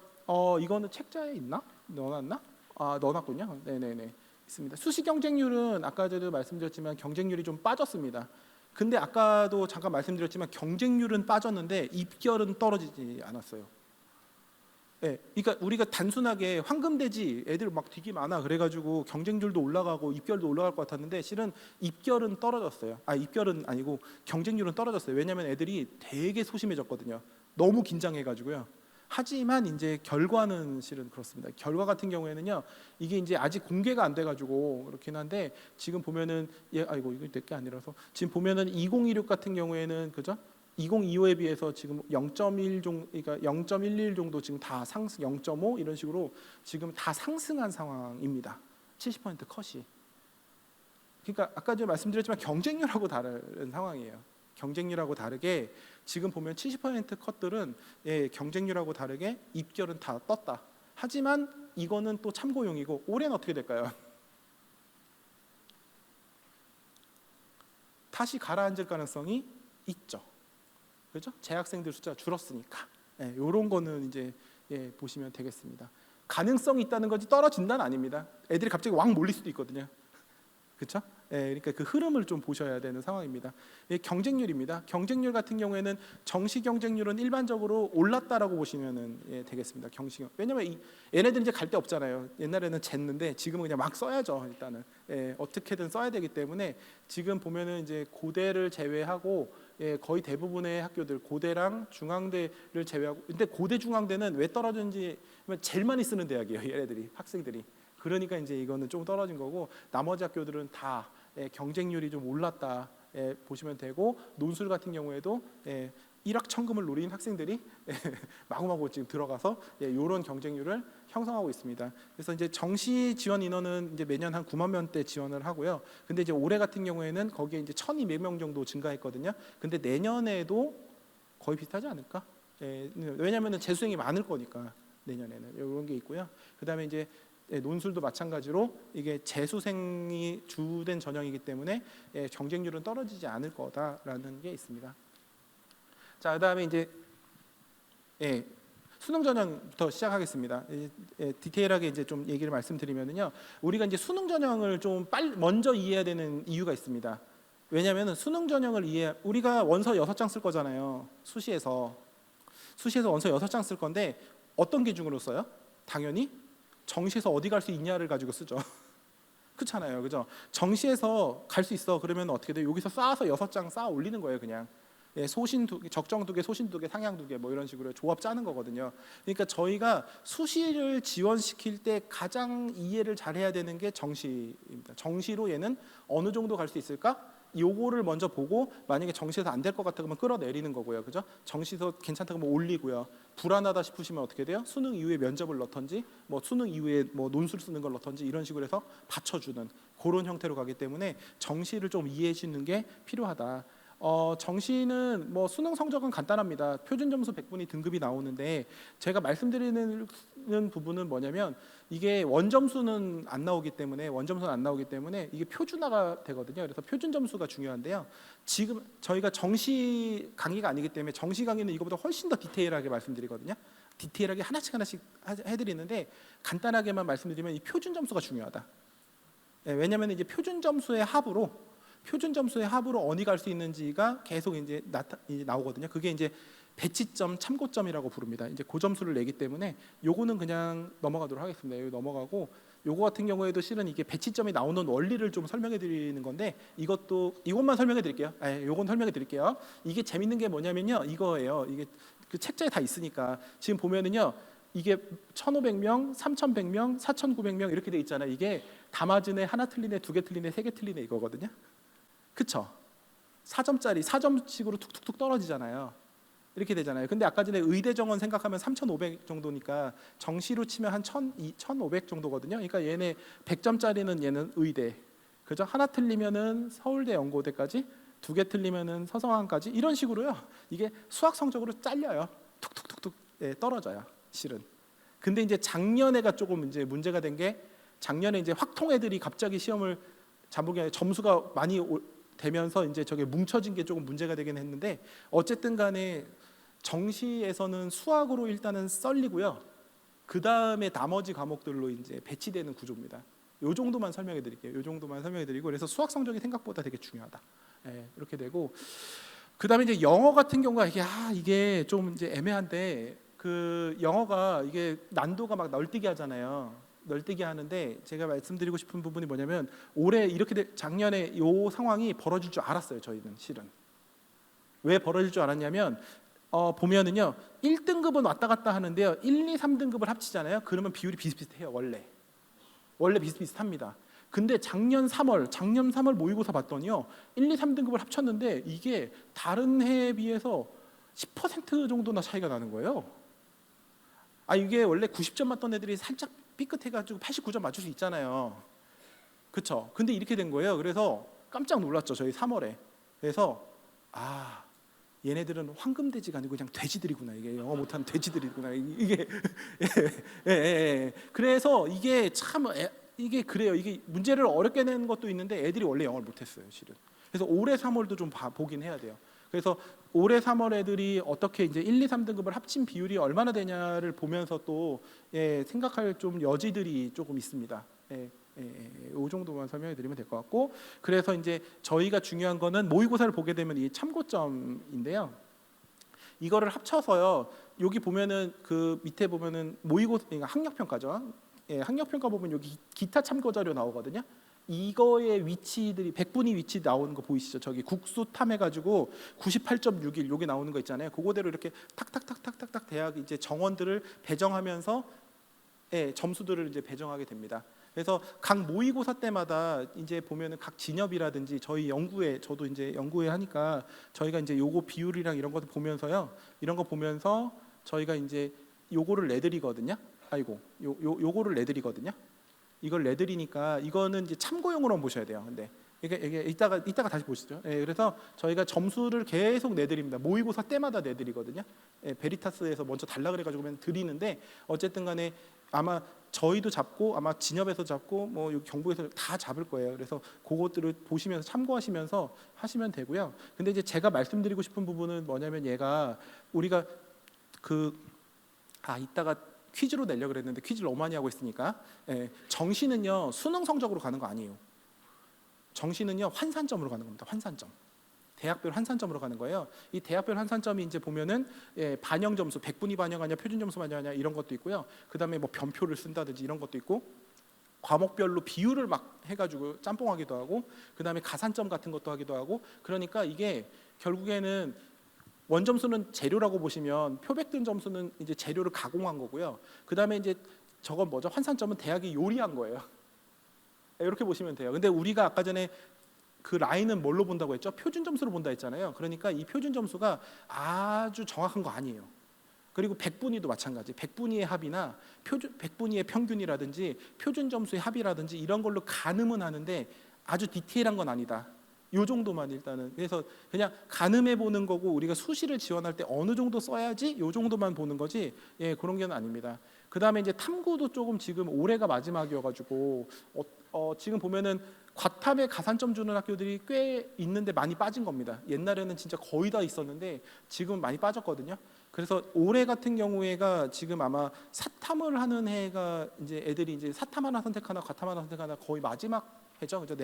이거는 책자에 있나? 넣어놨나? 넣어놨군요. 네네네. 있습니다. 수시 경쟁률은 아까 전에도 말씀드렸지만 경쟁률이 좀 빠졌습니다. 근데 아까도 잠깐 말씀드렸지만 경쟁률은 빠졌는데 입결은 떨어지지 않았어요. 예, 그러니까 우리가 단순하게 황금돼지 애들 막 되게 많아 그래가지고 경쟁률도 올라가고 입결도 올라갈 것 같았는데 실은 입결은 떨어졌어요. 입결은 아니고 경쟁률은 떨어졌어요. 왜냐하면 애들이 되게 소심해졌거든요. 너무 긴장해가지고요. 하지만 이제 결과는 실은 그렇습니다. 결과 같은 경우에는요, 이게 이제 아직 공개가 안 돼가지고 그렇긴 한데 지금 보면은 이거 내게 아니라서 지금 보면은 2026 같은 경우에는 그죠? 2025에 비해서 지금 0.1 정도, 그러니까 0.11 정도 지금 다 상승, 0.5 이런 식으로 지금 다 상승한 상황입니다. 70% 컷이. 그러니까 아까 제가 말씀드렸지만 경쟁률하고 다른 상황이에요. 경쟁률하고 다르게 지금 보면 70% 컷들은 경쟁률하고 다르게 입결은 다 떴다. 하지만 이거는 또 참고용이고 올해는 어떻게 될까요? 다시 가라앉을 가능성이 있죠. 그렇죠? 재학생들 숫자가 줄었으니까. 이런 거는 이제 보시면 되겠습니다. 가능성이 있다는 거지 떨어진다는 아닙니다. 애들이 갑자기 왕 몰릴 수도 있거든요. 그렇죠? 그러니까 그 흐름을 좀 보셔야 되는 상황입니다. 경쟁률입니다. 경쟁률 같은 경우에는 정시 경쟁률은 일반적으로 올랐다라고 보시면 되겠습니다. 왜냐면 얘네들 이제 갈 데 없잖아요. 옛날에는 쟀는데 지금은 그냥 막 써야죠. 일단은 어떻게든 써야 되기 때문에 지금 보면은 이제 고대를 제외하고 거의 대부분의 학교들 고대랑 중앙대를 제외하고 근데 고대 중앙대는 왜 떨어졌는지 제일 많이 쓰는 대학이에요. 얘네들이 학생들이. 그러니까 이제 이거는 좀 떨어진 거고 나머지 학교들은 다 경쟁률이 좀 올랐다 보시면 되고 논술 같은 경우에도 일확천금을 노린 학생들이 마구마구 지금 들어가서 이런 경쟁률을 형성하고 있습니다. 그래서 이제 정시 지원 인원은 이제 매년 한 9만 명대 지원을 하고요. 근데 이제 올해 같은 경우에는 거기에 이제 1,200명 정도 증가했거든요. 근데 내년에도 거의 비슷하지 않을까? 왜냐하면은 재수생이 많을 거니까 내년에는 이런 게 있고요. 그다음에 이제 논술도 마찬가지로 이게 재수생이 주된 전형이기 때문에 경쟁률은 떨어지지 않을 거다라는 게 있습니다. 자, 그다음에 이제 수능 전형부터 시작하겠습니다. 디테일하게 이제 좀 얘기를 말씀드리면요, 우리가 이제 수능 전형을 좀 먼저 이해해야 되는 이유가 있습니다. 왜냐하면 수능 전형을 우리가 원서 6장 쓸 거잖아요. 수시에서 원서 6장 쓸 건데 어떤 기준으로 써요? 당연히 정시에서 어디 갈 수 있냐를 가지고 쓰죠. 그렇잖아요, 그죠? 정시에서 갈 수 있어. 그러면 어떻게 돼? 여기서 쌓아서 6장 쌓아 올리는 거예요, 그냥. 소신 적정 2개, 소신 2개, 상향 2개 뭐 이런 식으로 조합 짜는 거거든요. 그러니까 저희가 수시를 지원시킬 때 가장 이해를 잘해야 되는 게 정시입니다. 정시로 얘는 어느 정도 갈 수 있을까? 요거를 먼저 보고 만약에 정시에서 안 될 것 같다 그러면 끌어내리는 거고요. 그죠? 정시에서 괜찮다 그러면 올리고요. 불안하다 싶으시면 어떻게 돼요? 수능 이후에 면접을 넣던지 뭐 수능 이후에 뭐 논술 쓰는 걸 넣던지 이런 식으로 해서 받쳐주는 그런 형태로 가기 때문에 정시를 좀 이해해 주는 게 필요하다. 정시는 뭐 수능 성적은 간단합니다. 표준 점수 100분이 등급이 나오는데 제가 말씀드리는 부분은 뭐냐면 이게 원점수는 안 나오기 때문에 이게 표준화가 되거든요. 그래서 표준 점수가 중요한데요. 지금 저희가 정시 강의가 아니기 때문에 정시 강의는 이거보다 훨씬 더 디테일하게 말씀드리거든요. 디테일하게 하나씩 해드리는데 간단하게만 말씀드리면 이 표준 점수가 중요하다. 왜냐하면 이제 표준 점수의 합으로 어디 갈 수 있는지가 계속 이제 나오거든요. 그게 이제 배치점, 참고점이라고 부릅니다. 이제 그 점수를 내기 때문에 요거는 그냥 넘어가도록 하겠습니다. 여기 넘어가고 요거 같은 경우에도 실은 이게 배치점이 나오는 원리를 좀 설명해 드리는 건데 이것만 설명해 드릴게요. 요건 설명해 드릴게요. 이게 재밌는 게 뭐냐면요. 이거예요. 이게 그 책자에 다 있으니까 지금 보면은요. 이게 1,500명, 3,100명, 4,900명 이렇게 돼 있잖아요. 이게 다 맞은 애 하나 틀린 애, 2개 틀린 애, 3개 틀린 애 이거거든요. 그쵸? 4점짜리 4점씩으로 툭툭툭 떨어지잖아요. 이렇게 되잖아요. 근데 아까 전에 의대 정원 생각하면 3,500 정도니까 정시로 치면 한 1,500 정도거든요. 그러니까 얘네 100점짜리는 얘는 의대. 그죠? 하나 틀리면은 서울대 연고대까지, 2개 틀리면은 서성한까지 이런 식으로요. 이게 수학 성적으로 잘려요. 툭툭툭툭 떨어져요. 실은. 근데 이제 작년에가 조금 이제 문제가 된 게 작년에 이제 확통 애들이 갑자기 시험을 잠보게 점수가 많이 되면서 이제 저게 뭉쳐진 게 조금 문제가 되긴 했는데 어쨌든 간에 정시에서는 수학으로 일단은 썰리고요. 그 다음에 나머지 과목들로 이제 배치되는 구조입니다. 요 정도만 설명해 드릴게요. 요 정도만 설명해 드리고, 그래서 수학 성적이 생각보다 되게 중요하다. 예, 이렇게 되고, 그다음에 이제 영어 같은 경우가 이게 좀 이제 애매한데, 그 영어가 이게 난도가 막 널뛰기 하잖아요. 널뛰기 하는데 제가 말씀드리고 싶은 부분이 뭐냐면, 올해 작년에 요 상황이 벌어질 줄 알았어요. 저희는 실은 왜 벌어질 줄 알았냐면, 보면은요 1등급은 왔다 갔다 하는데요, 1, 2, 3등급을 합치잖아요. 그러면 비율이 비슷비슷해요. 원래 비슷비슷합니다. 근데 작년 3월 모의고사 봤더니요 1, 2, 3등급을 합쳤는데 이게 다른 해에 비해서 10% 정도나 차이가 나는 거예요. 이게 원래 90점 맞던 애들이 살짝 삐끗해가지고 89점 맞출 수 있잖아요. 그쵸? 근데 이렇게 된 거예요. 그래서 깜짝 놀랐죠, 저희 3월에. 그래서 얘네들은 황금돼지가 아니고 그냥 돼지들이구나. 이게 영어 못하는 돼지들이구나. 이게 그래서 이게 참 이게 그래요. 이게 문제를 어렵게 내는 것도 있는데 애들이 원래 영어를 못했어요, 실은. 그래서 올해 3월도 좀 보긴 해야 돼요. 그래서 올해 3월 애들이 어떻게 이제 1, 2, 3등급을 합친 비율이 얼마나 되냐를 보면서 또 생각할 좀 여지들이 조금 있습니다. 이 정도만 설명해 드리면 될 것 같고, 그래서 이제 저희가 중요한 거는 모의고사를 보게 되면 이 참고점인데요. 이거를 합쳐서요. 여기 보면은 그 밑에 보면은 그러니까 학력평가죠. 학력평가 보면 여기 기타 참고 자료 나오거든요. 이거의 위치들이 백분위 위치 나오는 거 보이시죠? 저기 국수 탐해가지고 98.61 여기 나오는 거 있잖아요. 그거대로 이렇게 탁탁탁탁탁탁 대학 이제 정원들을 배정하면서 점수들을 이제 배정하게 됩니다. 그래서 각 모의고사 때마다 이제 보면은 각 진협이라든지 저희 연구회, 저도 이제 연구회 하니까 저희가 이제 요거 비율이랑 이런 것도 보면서요, 이런 거 보면서 저희가 이제 요거를 내드리거든요. 요거를 내드리거든요. 이걸 내드리니까 이거는 이제 참고용으로 보셔야 돼요. 근데 이게 이따가 다시 보시죠. 그래서 저희가 점수를 계속 내드립니다. 모의고사 때마다 내드리거든요. 베리타스에서 먼저 달라 그래가지고 그냥 드리는데, 어쨌든간에 아마 저희도 잡고 아마 진협에서 잡고 뭐 여기 경북에서 다 잡을 거예요. 그래서 그것들을 보시면서 참고하시면서 하시면 되고요. 근데 이제 제가 말씀드리고 싶은 부분은 뭐냐면, 얘가 우리가 이따가 퀴즈로 내려고 그랬는데 퀴즈를 너무 많이 하고 있으니까, 정시는요 수능 성적으로 가는 거 아니에요. 정시는요 환산점으로 가는 겁니다. 환산점. 대학별 환산점으로 가는 거예요. 이 대학별 환산점이 이제 보면은 반영 점수, 백분위 반영하냐, 표준 점수 반영하냐 이런 것도 있고요. 그다음에 뭐 변표를 쓴다든지 이런 것도 있고, 과목별로 비율을 막 해가지고 짬뽕하기도 하고, 그다음에 가산점 같은 것도 하기도 하고. 그러니까 이게 결국에는 원점수는 재료라고 보시면, 표백된 점수는 이제 재료를 가공한 거고요. 그다음에 이제 저건 뭐죠? 환산점은 대학이 요리한 거예요. 이렇게 보시면 돼요. 근데 우리가 아까 전에 그 라인은 뭘로 본다고 했죠? 표준 점수로 본다 했잖아요. 그러니까 이 표준 점수가 아주 정확한 거 아니에요. 그리고 백분위도 마찬가지. 백분위의 합이나 백분위의 평균이라든지 표준 점수의 합이라든지 이런 걸로 가늠은 하는데 아주 디테일한 건 아니다. 요 정도만 일단은. 그래서 그냥 가늠해 보는 거고, 우리가 수시를 지원할 때 어느 정도 써야지 요 정도만 보는 거지, 그런 게 아닙니다. 그다음에 이제 탐구도 조금 지금 올해가 마지막이어가지고 지금 보면은 과탐에 가산점 주는 학교들이 꽤 있는데 많이 빠진 겁니다. 옛날에는 진짜 거의 다 있었는데 지금 많이 빠졌거든요. 그래서 올해 같은 경우에가 지금 아마 사탐을 하는 해가 이제 애들이 이제 사탐 하나 선택하나 과탐 하나 선택하나 거의 마지막 해죠. 그죠?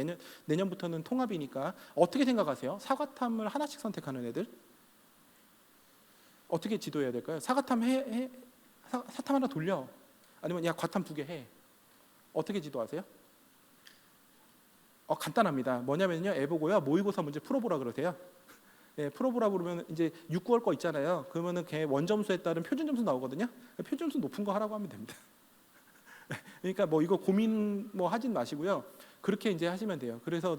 내년부터는 통합이니까. 어떻게 생각하세요? 사과탐을 하나씩 선택하는 애들 어떻게 지도해야 될까요? 사과탐 사탐 하나 돌려, 아니면 야 과탐 2개 해. 어떻게 지도하세요? 간단합니다. 뭐냐면요, 애보고요 모의고사 문제 풀어보라 그러세요. 풀어보라 그러면 이제 6, 9월 거 있잖아요. 그러면은 걔 원점수에 따른 표준 점수 나오거든요. 표준 점수 높은 거 하라고 하면 됩니다. 그러니까 뭐 이거 고민 뭐 하진 마시고요. 그렇게 이제 하시면 돼요. 그래서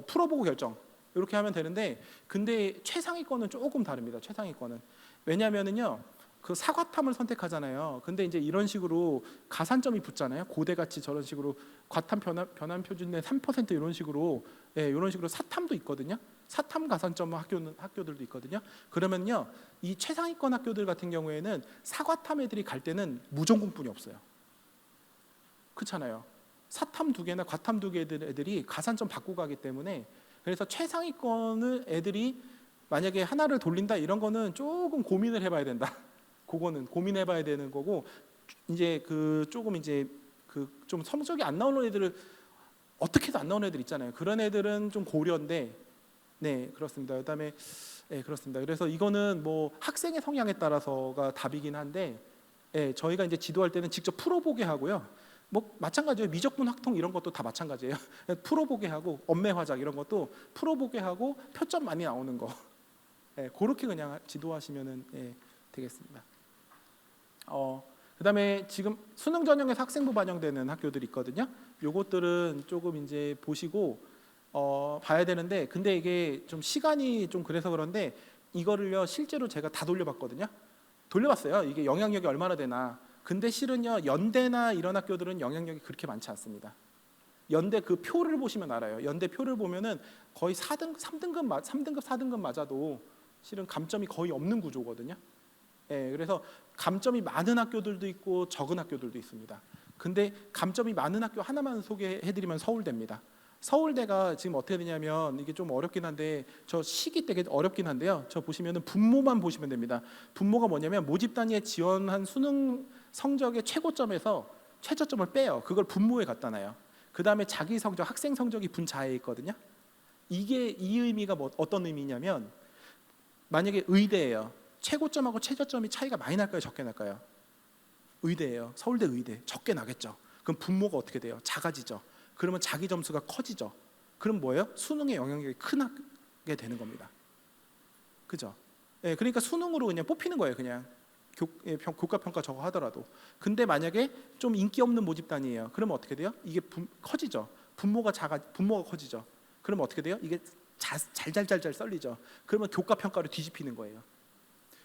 풀어보고 결정 이렇게 하면 되는데, 근데 최상위권은 조금 다릅니다. 최상위권은 왜냐하면은요, 그 사과탐을 선택하잖아요. 근데 이제 이런 식으로 가산점이 붙잖아요. 고대같이 저런 식으로 과탐 변환 표준의 3% 이런 식으로, 이런 식으로 사탐도 있거든요. 사탐 가산점 학교들도 있거든요. 그러면요, 이 최상위권 학교들 같은 경우에는 사과탐 애들이 갈 때는 무전공뿐이 없어요. 그렇잖아요. 사탐 2개나 과탐 2개 애들이 가산점 받고 가기 때문에, 그래서 최상위권을 애들이 만약에 하나를 돌린다 이런 거는 조금 고민을 해봐야 된다. 그거는 고민해봐야 되는 거고, 이제 조금 이제 그 좀 성적이 안 나오는 애들을 어떻게도 안 나오는 애들 있잖아요. 그런 애들은 좀 고려인데, 네 그렇습니다. 그다음에 네 그렇습니다. 그래서 이거는 뭐 학생의 성향에 따라서가 답이긴 한데, 예, 저희가 이제 지도할 때는 직접 풀어보게 하고요. 뭐 마찬가지예요. 미적분 확통 이런 것도 다 마찬가지예요. 풀어보게 하고 엄매 화작 이런 것도 풀어보게 하고 표점 많이 나오는 거, 예, 그렇게 그냥 지도하시면은 예, 되겠습니다. 그다음에 지금 수능 전형에서 학생부 반영되는 학교들이 있거든요. 요것들은 조금 이제 보시고 봐야 되는데, 근데 이게 좀 시간이 좀 그래서 그런데 이거를요 실제로 제가 다 돌려봤거든요. 돌려봤어요. 이게 영향력이 얼마나 되나. 근데 실은요 연대나 이런 학교들은 영향력이 그렇게 많지 않습니다. 연대 그 표를 보시면 알아요. 연대 표를 보면은 거의 3등급, 4등급 맞아도 실은 감점이 거의 없는 구조거든요. 예, 그래서 감점이 많은 학교들도 있고 적은 학교들도 있습니다. 근데 감점이 많은 학교 하나만 소개해드리면 서울대입니다. 서울대가 지금 어떻게 되냐면, 이게 좀 어렵긴 한데 저 시기 되게 어렵긴 한데요. 저 보시면은 분모만 보시면 됩니다. 분모가 뭐냐면 모집 단위에 지원한 수능 성적의 최고점에서 최저점을 빼요. 그걸 분모에 갖다 놔요. 그 다음에 자기 성적, 학생 성적이 분자에 있거든요. 이게 이 의미가 어떤 의미냐면, 만약에 의대예요. 최고점하고 최저점이 차이가 많이 날까요? 적게 날까요? 의대예요. 서울대 의대. 적게 나겠죠. 그럼 분모가 어떻게 돼요? 작아지죠. 그러면 자기 점수가 커지죠. 그럼 뭐예요? 수능의 영향력이 크게 되는 겁니다. 그죠? 예, 그러니까 수능으로 그냥 뽑히는 거예요. 그냥 교과평가 저거 하더라도. 근데 만약에 좀 인기 없는 모집단이에요. 그러면 어떻게 돼요? 이게 커지죠. 분모가 커지죠. 그러면 어떻게 돼요? 이게 잘잘잘잘 썰리죠. 그러면 교과평가로 뒤집히는 거예요.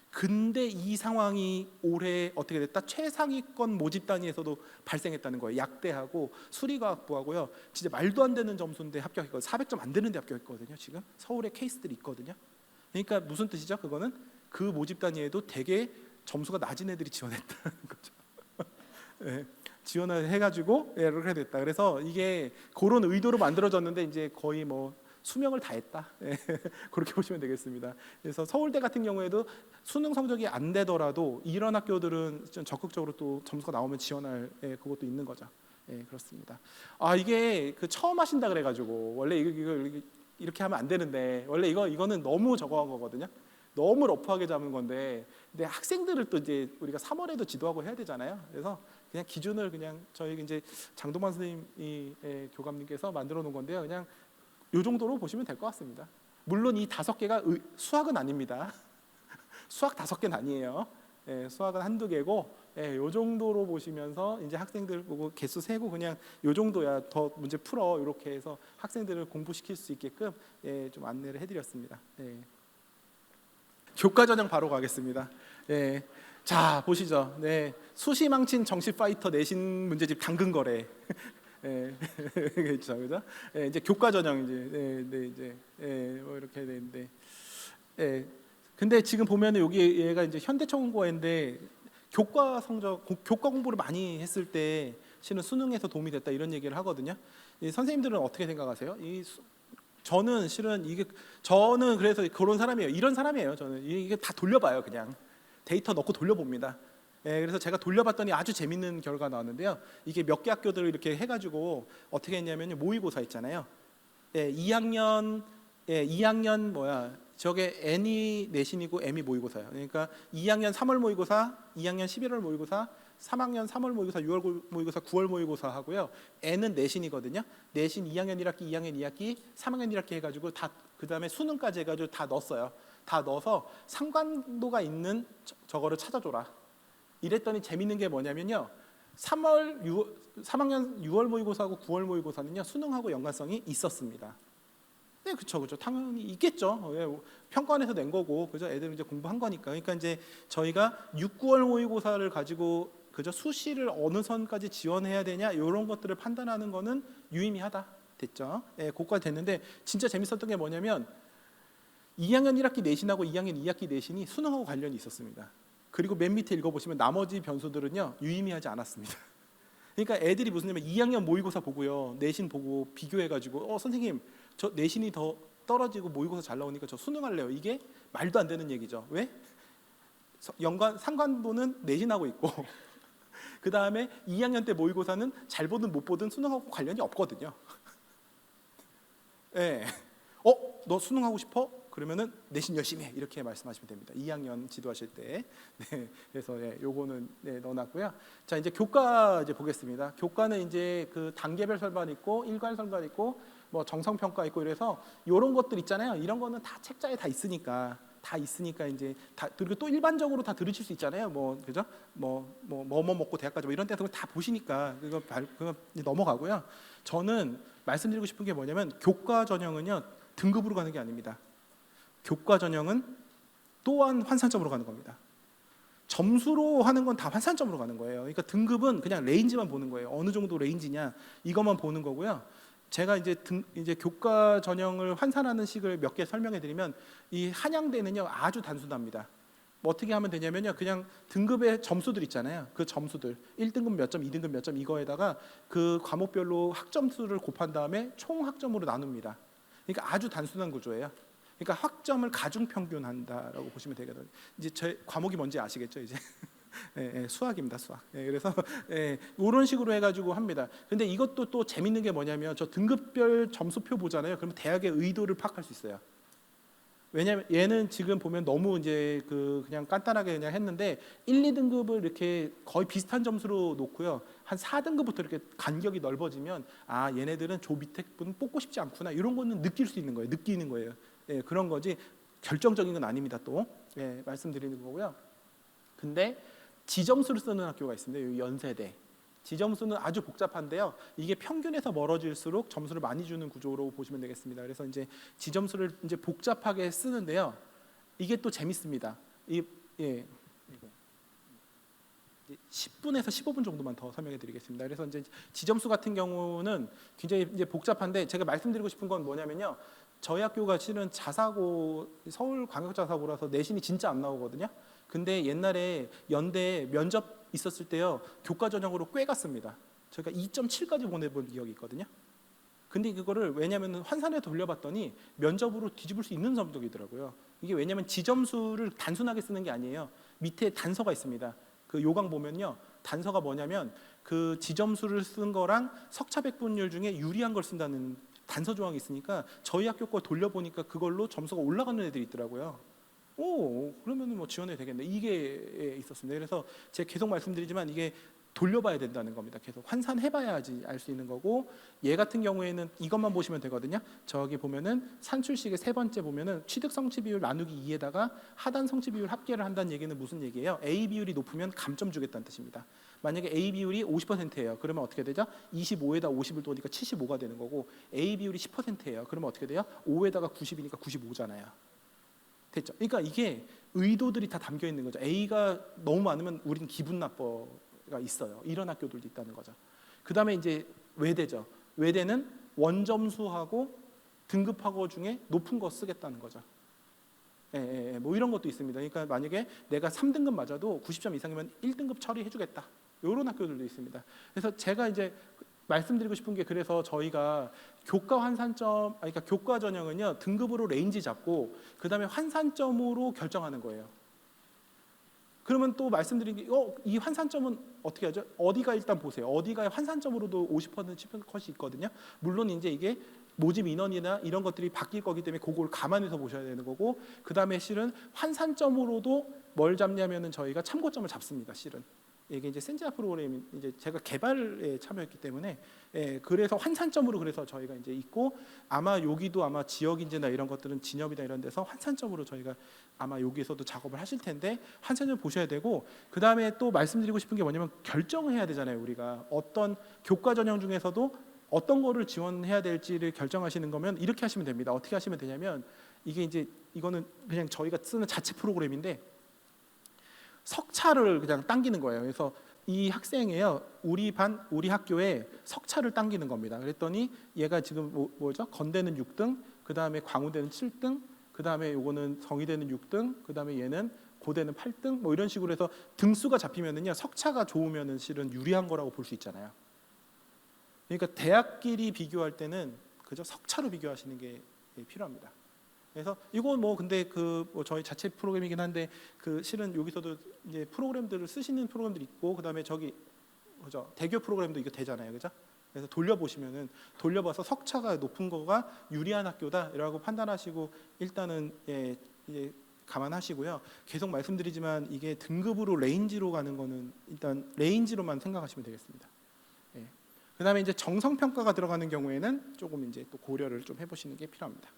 근데 이 상황이 올해 어떻게 됐다? 최상위권 모집 단위에서도 발생했다는 거예요. 약대하고 수리과학부하고요. 진짜 말도 안 되는 점수인데 합격했거든요. 400점 안 되는데 합격했거든요. 지금 서울에 케이스들이 있거든요. 그러니까 무슨 뜻이죠? 그거는 그 모집 단위에도 되게 점수가 낮은 애들이 지원했다는 거죠. 네, 지원을 해가지고 이렇게 됐다. 그래서 이게 그런 의도로 만들어졌는데 이제 거의 뭐 수명을 다했다. 예, 그렇게 보시면 되겠습니다. 그래서 서울대 같은 경우에도 수능 성적이 안 되더라도 이런 학교들은 좀 적극적으로 또 점수가 나오면 지원할 그것도 있는 거죠. 예, 그렇습니다. 이게 그 처음 하신다 그래가지고 원래 이거 이렇게 하면 안 되는데, 원래 이거는 너무 저거한 거거든요. 너무 러프하게 잡은 건데, 근데 학생들을 또 이제 우리가 3월에도 지도하고 해야 되잖아요. 그래서 그냥 기준을 그냥 저희 이제 장동만 선생님이 교감님께서 만들어 놓은 건데요. 그냥 요 정도로 보시면 될 것 같습니다. 물론 이 5개가 수학은 아닙니다. 수학 5개는 아니에요. 예, 수학은 한두 개고, 예, 요 정도로 보시면서 이제 학생들 보고 개수 세고 그냥 요 정도야 더 문제 풀어 이렇게 해서 학생들을 공부시킬 수 있게끔 예, 좀 안내를 해드렸습니다. 예. 교과 전형 바로 가겠습니다. 예. 자 보시죠. 네, 수시망친 정시 파이터 내신 문제집 당근 거래. 예, 그렇죠, 그죠? 예, 이제 교과 전형 이제 뭐 이렇게 되는데, 근데 지금 보면은 여기 얘가 이제 현대청공고인데 교과 성적, 교과 공부를 많이 했을 때 실은 수능에서 도움이 됐다 이런 얘기를 하거든요. 이 선생님들은 어떻게 생각하세요? 저는 실은 저는 그래서 그런 사람이에요. 이런 사람이에요. 저는 이게 다 돌려봐요. 그냥 데이터 넣고 돌려봅니다. 예, 그래서 제가 돌려봤더니 아주 재밌는 결과가 나왔는데요. 이게 몇 개 학교들을 이렇게 해가지고 어떻게 했냐면요, 모의고사 있잖아요. 예, 2학년 저게 N이 내신이고 M이 모의고사예요. 그러니까 2학년 3월 모의고사, 2학년 11월 모의고사, 3학년 3월 모의고사, 6월 모의고사, 9월 모의고사 하고요. N은 내신이거든요. 내신 2학년 1학기, 2학년 2학기, 3학년 1학기 해가지고 다 그다음에 수능까지 해가지고 다 넣었어요. 다 넣어서 상관도가 있는 저거를 찾아줘라. 이랬더니 재밌는 게 뭐냐면요, 3학년 6월 모의고사하고 9월 모의고사는요 수능하고 연관성이 있었습니다. 네, 그렇죠. 당연히 있겠죠. 평가원에서 낸 거고, 그죠? 애들은 이제 공부한 거니까. 그러니까 이제 저희가 6, 9월 모의고사를 가지고 그죠? 수시를 어느 선까지 지원해야 되냐 이런 것들을 판단하는 거는 유의미하다 됐죠. 예, 그거까지 됐는데 진짜 재밌었던 게 뭐냐면 2학년 1학기 내신하고 2학년 2학기 내신이 수능하고 관련이 있었습니다. 그리고 맨 밑에 읽어보시면 나머지 변수들은요 유의미하지 않았습니다. 그러니까 애들이 무슨 냐면 2학년 모의고사 보고요, 내신 보고 비교해가지고 선생님 저 내신이 더 떨어지고 모의고사 잘 나오니까 저 수능할래요. 이게 말도 안 되는 얘기죠. 왜? 상관도는 내신하고 있고 그 다음에 2학년 때 모의고사는 잘 보든 못 보든 수능하고 관련이 없거든요. 예. 너 수능하고 싶어? 그러면은 내신 열심히 해. 이렇게 말씀하시면 됩니다. 2학년 지도하실 때. 네. 그래서 요거는 넣어놨고요. 자, 이제 교과 이제 보겠습니다. 교과는 이제 그 단계별 설반 있고 일괄 설반 있고 뭐 정성평가 있고 이래서 이런 것들 있잖아요. 이런 거는 다 책자에 다 있으니까 이제 다, 그리고 또 일반적으로 다 들으실 수 있잖아요. 뭐 그죠? 뭐 먹고 대학 가자 뭐 이런 데서 다 보시니까 그거 넘어가고요. 저는 말씀드리고 싶은 게 뭐냐면 교과 전형은요 등급으로 가는 게 아닙니다. 교과 전형은 또한 환산점으로 가는 겁니다. 점수로 하는 건 다 환산점으로 가는 거예요. 그러니까 등급은 그냥 레인지만 보는 거예요. 어느 정도 레인지냐 이것만 보는 거고요. 제가 이제 교과 전형을 환산하는 식을 몇 개 설명해 드리면 이 한양대는요 아주 단순합니다. 뭐 어떻게 하면 되냐면요 그냥 등급의 점수들 있잖아요. 그 점수들 1등급 몇 점, 2등급 몇 점 이거에다가 그 과목별로 학점수를 곱한 다음에 총 학점으로 나눕니다. 그러니까 아주 단순한 구조예요. 그러니까 학점을 가중평균한다라고 보시면 되거든요. 이제 제 과목이 뭔지 아시겠죠 이제? 수학입니다, 수학. 그래서 이런 식으로 해가지고 합니다. 근데 이것도 또 재밌는 게 뭐냐면 저 등급별 점수표 보잖아요. 그러면 대학의 의도를 파악할 수 있어요. 왜냐면 얘는 지금 보면 너무 이제 그냥 간단하게 그냥 했는데 1, 2등급을 이렇게 거의 비슷한 점수로 놓고요. 한 4등급부터 이렇게 간격이 넓어지면 아 얘네들은 조 밑에 분 뽑고 싶지 않구나 이런 거는 느낄 수 있는 거예요. 느끼는 거예요. 그런 거지 결정적인 건 아닙니다. 또 말씀드리는 거고요. 근데 지점수를 쓰는 학교가 있습니다. 여기 연세대. 지점수는 아주 복잡한데요. 이게 평균에서 멀어질수록 점수를 많이 주는 구조로 보시면 되겠습니다. 그래서 이제 지점수를 이제 복잡하게 쓰는데요. 이게 또 재밌습니다. 10분에서 15분 정도만 더 설명해 드리겠습니다. 그래서 이제 지점수 같은 경우는 굉장히 이제 복잡한데 제가 말씀드리고 싶은 건 뭐냐면요. 저희 학교가 실은 자사고 서울광역자사고라서 내신이 진짜 안 나오거든요. 근데 옛날에 연대 면접 있었을 때요 교과 전형으로 꽤 갔습니다. 저희가 2.7까지 보내본 기억이 있거든요. 근데 그거를 왜냐하면 환산해 돌려봤더니 면접으로 뒤집을 수 있는 점들이더라고요. 이게 왜냐하면 지점수를 단순하게 쓰는 게 아니에요. 밑에 단서가 있습니다. 그 요강 보면요 단서가 뭐냐면 그 지점수를 쓴 거랑 석차백분율 중에 유리한 걸 쓴다는 단서 조항이 있으니까 저희 학교 거 돌려보니까 그걸로 점수가 올라가는 애들이 있더라고요. 그러면 뭐 지원해도 되겠네. 이게 있었습니다. 그래서 제가 계속 말씀드리지만 이게 돌려봐야 된다는 겁니다. 계속 환산해봐야지 알 수 있는 거고 얘 같은 경우에는 이것만 보시면 되거든요. 저기 보면은 산출식의 세 번째 보면은 취득 성취 비율 나누기 2에다가 하단 성취 비율 합계를 한다는 얘기는 무슨 얘기예요? A 비율이 높으면 감점 주겠다는 뜻입니다. 만약에 A 비율이 50%예요. 그러면 어떻게 되죠? 25에다 50을 더니까 75가 되는 거고 A 비율이 10%예요. 그러면 어떻게 돼요? 5에다가 90이니까 95잖아요. 됐죠? 그러니까 이게 의도들이 다 담겨 있는 거죠. A가 너무 많으면 우리는 기분 나빠가 있어요. 이런 학교들도 있다는 거죠. 그 다음에 이제 외대죠. 외대는 원점수하고 등급하고 중에 높은 거 쓰겠다는 거죠. 뭐 이런 것도 있습니다. 그러니까 만약에 내가 3등급 맞아도 90점 이상이면 1등급 처리해주겠다. 이런 학교들도 있습니다. 그래서 제가 이제 말씀드리고 싶은 게 그래서 저희가 교과 환산점, 그러니까 교과 전형은요 등급으로 레인지 잡고 그 다음에 환산점으로 결정하는 거예요. 그러면 또 말씀드린 게 이 환산점은 어떻게 하죠? 어디가 일단 보세요. 어디가 환산점으로도 50% 컷이 있거든요. 물론 이제 이게 모집 인원이나 이런 것들이 바뀔 거기 때문에 그걸 감안해서 보셔야 되는 거고 그 다음에 실은 환산점으로도 뭘 잡냐면은 저희가 참고점을 잡습니다. 실은. 이게 이제 센지아 프로그램이 이제 제가 개발에 참여했기 때문에 그래서 환산점으로 그래서 저희가 이제 있고 아마 여기도 아마 지역 인재나 이런 것들은 진협이나 이런 데서 환산점으로 저희가 아마 여기에서도 작업을 하실 텐데 환산점 보셔야 되고 그 다음에 또 말씀드리고 싶은 게 뭐냐면 결정을 해야 되잖아요. 우리가 어떤 교과 전형 중에서도 어떤 거를 지원해야 될지를 결정하시는 거면 이렇게 하시면 됩니다. 어떻게 하시면 되냐면 이게 이제 이거는 그냥 저희가 쓰는 자체 프로그램인데 석차를 그냥 당기는 거예요. 그래서 이 학생이에요. 우리 반, 우리 학교에 석차를 당기는 겁니다. 그랬더니 얘가 지금 뭐죠? 건대는 6등, 그 다음에 광우대는 7등, 그 다음에 요거는 성희대는 6등, 그 다음에 얘는 고대는 8등, 뭐 이런 식으로 해서 등수가 잡히면은요 석차가 좋으면은 실은 유리한 거라고 볼 수 있잖아요. 그러니까 대학끼리 비교할 때는 그저 석차로 비교하시는 게 필요합니다. 그래서 이거 뭐 근데 뭐 저희 자체 프로그램이긴 한데 실은 여기서도 이제 프로그램들을 쓰시는 프로그램들이 있고 그다음에 저기 그죠? 대교 프로그램도 이거 되잖아요, 그죠? 그래서 돌려봐서 석차가 높은 거가 유리한 학교다라고 판단하시고 일단은 예, 감안하시고요. 계속 말씀드리지만 이게 등급으로 레인지로 가는 거는 일단 레인지로만 생각하시면 되겠습니다. 예. 그다음에 이제 정성 평가가 들어가는 경우에는 조금 이제 또 고려를 좀 해보시는 게 필요합니다.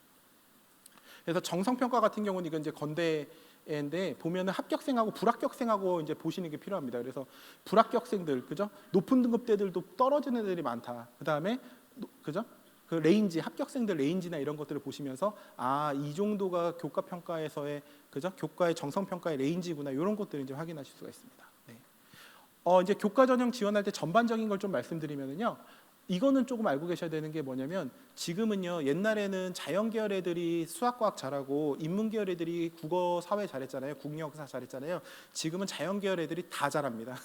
그래서 정성 평가 같은 경우는 이건 이제 건대인데 보면은 합격생하고 불합격생하고 이제 보시는 게 필요합니다. 그래서 불합격생들, 그죠? 높은 등급대들도 떨어지는 애들이 많다. 그다음에 그죠? 그 레인지, 합격생들 레인지나 이런 것들을 보시면서 이 정도가 교과 평가에서의 그죠? 교과의 정성 평가의 레인지구나. 이런 것들을 이제 확인하실 수가 있습니다. 네. 이제 교과 전형 지원할 때 전반적인 걸 좀 말씀드리면은요. 이거는 조금 알고 계셔야 되는 게 뭐냐면 지금은요, 옛날에는 자연계열 애들이 수학과학 잘하고 인문계열 애들이 국어 사회 잘했잖아요. 국영역사 잘했잖아요. 지금은 자연계열 애들이 다 잘합니다.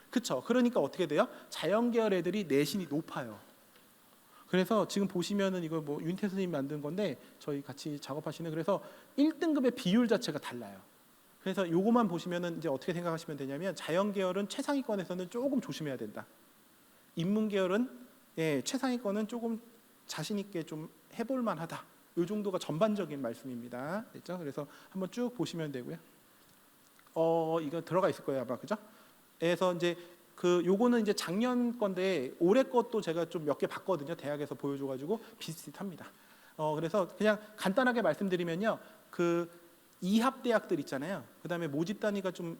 그렇죠? 그러니까 어떻게 돼요? 자연계열 애들이 내신이 높아요. 그래서 지금 보시면은 이거 뭐 윤태 선생님이 만든 건데 저희 같이 작업하시는, 그래서 1등급의 비율 자체가 달라요. 그래서 요거만 보시면은 이제 어떻게 생각하시면 되냐면 자연계열은 최상위권에서는 조금 조심해야 된다. 인문계열은 최상위권은 조금 자신 있게 좀 해볼 만하다. 이 정도가 전반적인 말씀입니다. 됐죠? 그래서 한번 쭉 보시면 되고요. 이거 들어가 있을 거예요, 아마, 그죠? 그래서 이제 요거는 이제 작년 건데 올해 것도 제가 좀 몇 개 봤거든요. 대학에서 보여줘가지고 비슷비슷합니다. 그래서 그냥 간단하게 말씀드리면요, 이합 대학들 있잖아요. 그다음에 모집 단위가 좀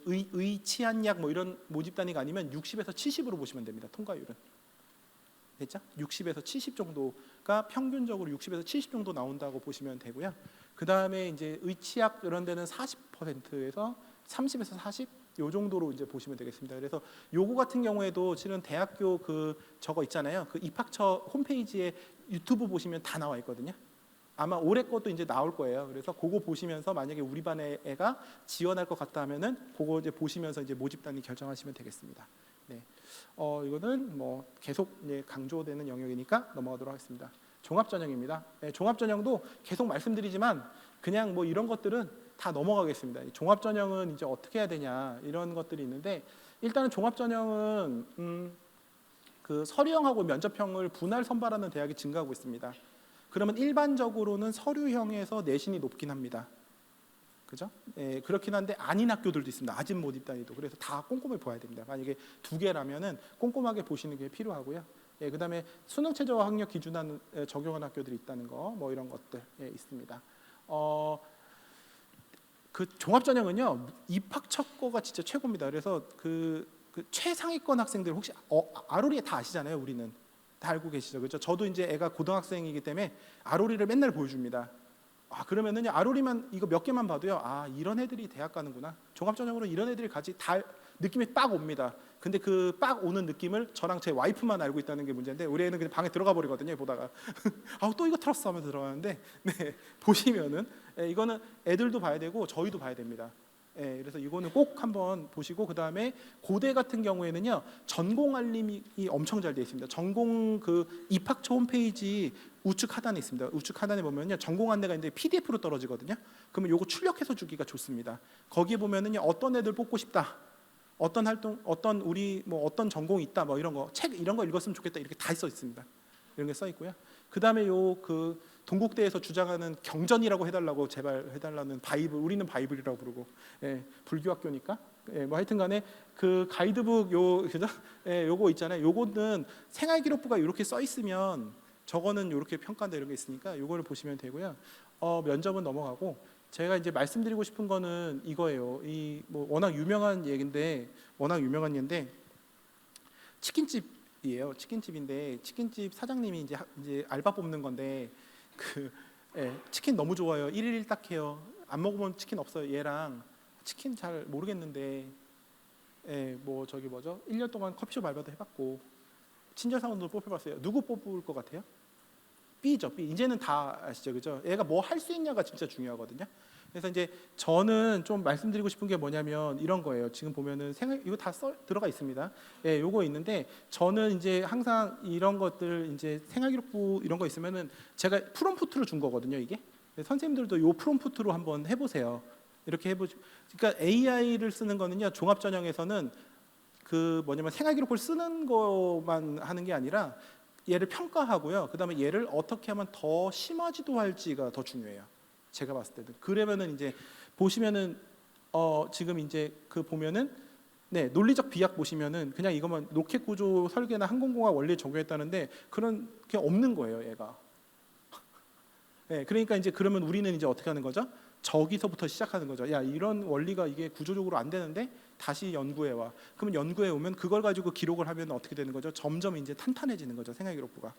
의치한약 뭐 이런 모집 단위가 아니면 60에서 70으로 보시면 됩니다. 통과율은. 됐죠? 60에서 70 정도가 평균적으로 60에서 70 정도 나온다고 보시면 되고요. 그다음에 이제 의치학 이런 데는 40%에서 30에서 40 요 정도로 이제 보시면 되겠습니다. 그래서 요거 같은 경우에도 실은 대학교 저거 있잖아요. 입학처 홈페이지에 유튜브 보시면 다 나와 있거든요. 아마 올해 것도 이제 나올 거예요. 그래서 그거 보시면서 만약에 우리 반의 애가 지원할 것 같다 하면은 그거 이제 보시면서 이제 모집 단위 결정하시면 되겠습니다. 네. 이거는 뭐 계속 이제 강조되는 영역이니까 넘어가도록 하겠습니다. 종합 전형입니다. 네, 종합 전형도 계속 말씀드리지만 그냥 뭐 이런 것들은 다 넘어가겠습니다. 종합 전형은 이제 어떻게 해야 되냐 이런 것들이 있는데 일단은 종합 전형은 서류형하고 면접형을 분할 선발하는 대학이 증가하고 있습니다. 그러면 일반적으로는 서류형에서 내신이 높긴 합니다. 그죠? 그렇긴 한데 아닌 학교들도 있습니다. 아진 모집 단위도. 그래서 다 꼼꼼히 봐야 됩니다. 만약에 2개라면은 꼼꼼하게 보시는 게 필요하고요. 그다음에 수능 최저와 학력 기준안 적용한 학교들이 있다는 거, 뭐 이런 것들 있습니다. 종합 전형은요 입학 첫 거가 진짜 최고입니다. 그래서 최상위권 학생들 혹시 아로리 다 아시잖아요. 우리는 다 알고 계시죠, 그렇죠? 저도 이제 애가 고등학생이기 때문에 아로리를 맨날 보여줍니다. 그러면은 아로리만 이거 몇 개만 봐도요, 이런 애들이 대학 가는구나. 종합 전형으로 이런 애들이 가지 다 느낌이 빡 옵니다. 근데 그 빡 오는 느낌을 저랑 제 와이프만 알고 있다는 게 문제인데 우리 애는 그냥 방에 들어가 버리거든요. 보다가 또 이거 틀었어 하면서 들어가는데 보시면은 이거는 애들도 봐야 되고 저희도 봐야 됩니다. 그래서 이거는 꼭 한번 보시고 그다음에 고대 같은 경우에는요 전공 알림이 엄청 잘 되어 있습니다. 전공 입학처 홈페이지 우측 하단에 있습니다. 우측 하단에 보면요 전공 안내가 있는데 PDF로 떨어지거든요. 그러면 요거 출력해서 주기가 좋습니다. 거기에 보면은요 어떤 애들 뽑고 싶다, 어떤 활동, 어떤 우리 뭐 어떤 전공이 있다, 뭐 이런 거 책 이런 거 읽었으면 좋겠다 이렇게 다 써 있습니다. 이런 게 써 있고요. 그다음에 동국대에서 주장하는 경전이라고 해달라고 제발 해달라는 바이블, 우리는 바이블이라고 부르고 불교 학교니까 뭐 하여튼간에 가이드북 그죠? 요거 있잖아요. 요거는 생활기록부가 이렇게 써 있으면 저거는 이렇게 평가한다 이런 게 있으니까 요거를 보시면 되고요. 면접은 넘어가고 제가 이제 말씀드리고 싶은 거는 이거예요. 뭐 워낙 유명한 얘기인데 치킨집이에요. 치킨집인데 치킨집 사장님이 이제 알바 뽑는 건데 치킨 너무 좋아요. 1일 1딱 해요. 안 먹어본 치킨 없어요. 얘랑 치킨 잘 모르겠는데 뭐 1년 동안 커피숍 알바도 해봤고 친절 사원도 뽑혀봤어요. 누구 뽑을 것 같아요? B죠. B. 이제는 다 아시죠, 그죠? 얘가 뭐 할 수 있냐가 진짜 중요하거든요. 그래서 이제 저는 좀 말씀드리고 싶은 게 뭐냐면 이런 거예요. 지금 보면은 이거 다 들어가 있습니다. 요거 있는데 저는 이제 항상 이런 것들 이제 생활기록부 이런 거 있으면은 제가 프롬프트를 준 거거든요. 이게 선생님들도 요 프롬프트로 한번 해보세요. 이렇게 해보죠. 그러니까 AI를 쓰는 거는요 종합 전형에서는 그 뭐냐면 생활기록부를 쓰는 것만 하는 게 아니라 얘를 평가하고요. 그다음에 얘를 어떻게 하면 더 심하지도 할지가 더 중요해요. 제가 봤을 때는. 그러면은 이제 보시면은 지금 이제 그 보면은 네, 논리적 비약 보시면은 그냥 이것만 로켓 구조 설계나 항공공학 원리에 적용했다는데 그런 게 없는 거예요, 얘가. 네, 그러니까 이제 그러면 우리는 이제 어떻게 하는 거죠? 저기서부터 시작하는 거죠. 야, 이런 원리가 이게 구조적으로 안 되는데 다시 연구해 와. 그러면 연구해 오면 그걸 가지고 기록을 하면 어떻게 되는 거죠? 점점 이제 탄탄해지는 거죠, 생활기록부가.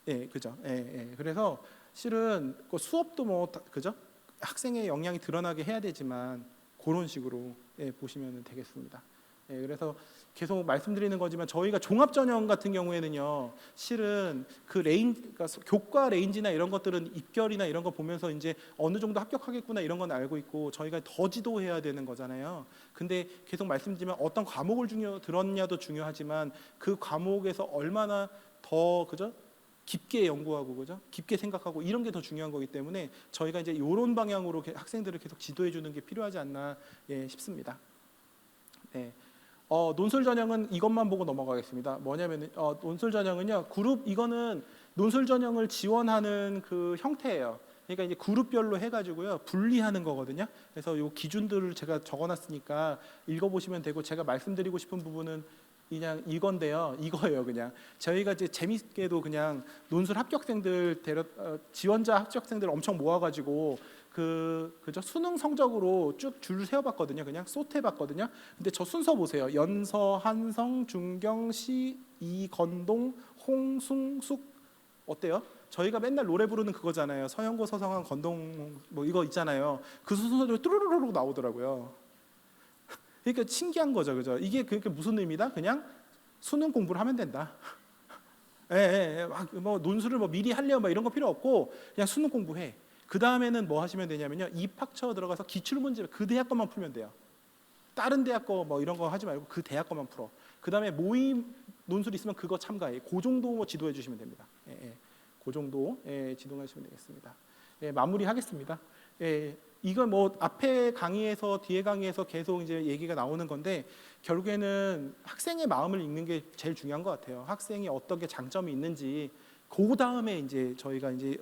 예, 그죠. 예, 예. 그래서 실은 그 수업도 뭐 그죠? 학생의 역량이 드러나게 해야 되지만 그런 식으로 보시면 되겠습니다. 예, 그래서 계속 말씀드리는 거지만 저희가 종합 전형 같은 경우에는요, 실은 그 레인지, 그러니까 교과 레인지나 이런 것들은 입결이나 이런 거 보면서 이제 어느 정도 합격하겠구나 이런 건 알고 있고 저희가 더 지도해야 되는 거잖아요. 근데 계속 말씀드리면 어떤 과목을 들었냐도 중요하지만 그 과목에서 얼마나 더 그죠? 깊게 연구하고 그죠? 깊게 생각하고 이런 게 더 중요한 거기 때문에 저희가 이제 이런 방향으로 학생들을 계속 지도해 주는 게 필요하지 않나 싶습니다. 네. 논술 전형은 이것만 보고 넘어가겠습니다. 뭐냐면은 논술 전형은요, 그룹 이거는 논술 전형을 지원하는 그 형태예요. 그러니까 이제 그룹별로 해가지고요 분리하는 거거든요. 그래서 요 기준들을 제가 적어놨으니까 읽어보시면 되고 제가 말씀드리고 싶은 부분은 그냥 이건데요. 이거예요, 그냥 저희가 이제 재밌게도 그냥 논술 합격생들 지원자 합격생들 엄청 모아가지고 그죠 수능 성적으로 쭉 줄 세워봤거든요. 그냥 소트해봤거든요. 근데 저 순서 보세요. 연서, 한성, 중경, 시, 이건동, 홍승숙 어때요? 저희가 맨날 노래 부르는 그거잖아요. 서영고, 서성한, 건동 뭐 이거 있잖아요. 그 순서대로 뚜루루루 나오더라고요. 그러니까 신기한 거죠, 그죠? 이게 그게 무슨 의미다? 그냥 수능 공부를 하면 된다. 예, 뭐 논술을 뭐 미리 하려 뭐 이런 거 필요 없고 그냥 수능 공부해. 그 다음에는 뭐 하시면 되냐면요, 입학처 들어가서 기출 문제 그 대학 것만 풀면 돼요. 다른 대학 거 뭐 이런 거 하지 말고 그 대학 것만 풀어. 그 다음에 모의 논술 있으면 그거 참가해. 그 정도 뭐 지도해 주시면 됩니다. 그 정도 지도하시면 되겠습니다. 마무리하겠습니다. 이건 뭐 앞에 강의에서 뒤에 강의에서 계속 이제 얘기가 나오는 건데 결국에는 학생의 마음을 읽는 게 제일 중요한 것 같아요. 학생이 어떤 게 장점이 있는지 그 다음에 이제 저희가 이제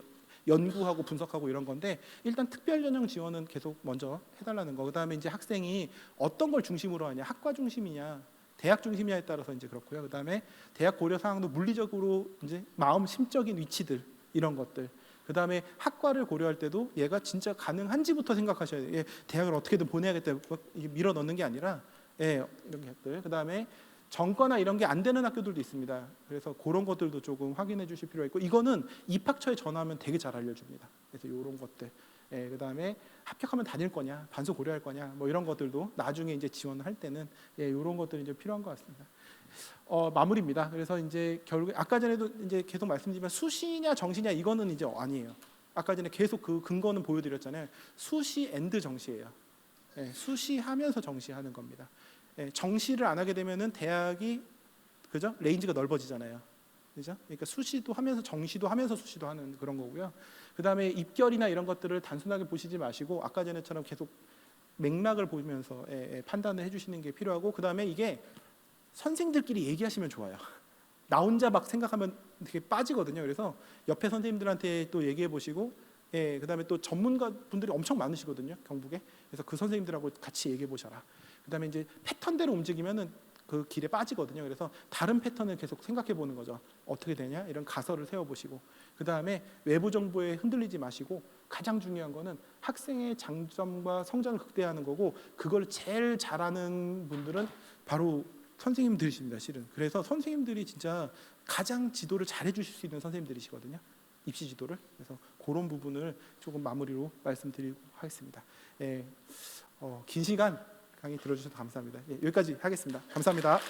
연구하고 분석하고 이런 건데 일단 특별 전형 지원은 계속 먼저 해달라는 거. 그다음에 이제 학생이 어떤 걸 중심으로 하냐, 학과 중심이냐, 대학 중심이냐에 따라서 이제 그렇고요. 그다음에 대학 고려 사항도 물리적으로 이제 마음 심적인 위치들 이런 것들. 그다음에 학과를 고려할 때도 얘가 진짜 가능한지부터 생각하셔야 돼요. 대학을 어떻게든 보내야겠다 밀어 넣는 게 아니라 이런 것들. 그다음에 전과나 이런 게 안 되는 학교들도 있습니다. 그래서 그런 것들도 조금 확인해 주실 필요가 있고 이거는 입학처에 전화하면 되게 잘 알려줍니다. 그래서 이런 것들. 그다음에 합격하면 다닐 거냐, 반수 고려할 거냐, 뭐 이런 것들도 나중에 이제 지원을 할 때는 이런 것들이 이제 필요한 것 같습니다. 마무리입니다. 그래서 이제 결국에 아까 전에도 이제 계속 말씀드리면 수시냐 정시냐 이거는 이제 아니에요. 아까 전에 계속 그 근거는 보여드렸잖아요. 수시 앤드 정시예요. 수시하면서 정시하는 겁니다. 정시를 안 하게 되면은 대학이 그죠 레인지가 넓어지잖아요. 그죠? 그러니까 수시도 하면서 정시도 하면서 수시도 하는 그런 거고요. 그다음에 입결이나 이런 것들을 단순하게 보시지 마시고 아까 전에처럼 계속 맥락을 보면서 판단을 해주시는 게 필요하고 그다음에 이게 선생님들끼리 얘기하시면 좋아요. 나 혼자 막 생각하면 되게 빠지거든요. 그래서 옆에 선생님들한테 또 얘기해 보시고 그다음에 또 전문가 분들이 엄청 많으시거든요. 경북에. 그래서 그 선생님들하고 같이 얘기해 보셔라. 그다음에 이제 패턴대로 움직이면은 그 길에 빠지거든요. 그래서 다른 패턴을 계속 생각해 보는 거죠. 어떻게 되냐? 이런 가설을 세워 보시고 그다음에 외부 정보에 흔들리지 마시고 가장 중요한 거는 학생의 장점과 성장을 극대화하는 거고 그걸 제일 잘하는 분들은 바로 선생님들이십니다. 실은. 그래서 선생님들이 진짜 가장 지도를 잘해 주실 수 있는 선생님들이시거든요. 입시 지도를. 그래서 그런 부분을 조금 마무리로 말씀드리고 하겠습니다. 긴 시간 강의 들어주셔서 감사합니다. 여기까지 하겠습니다. 감사합니다.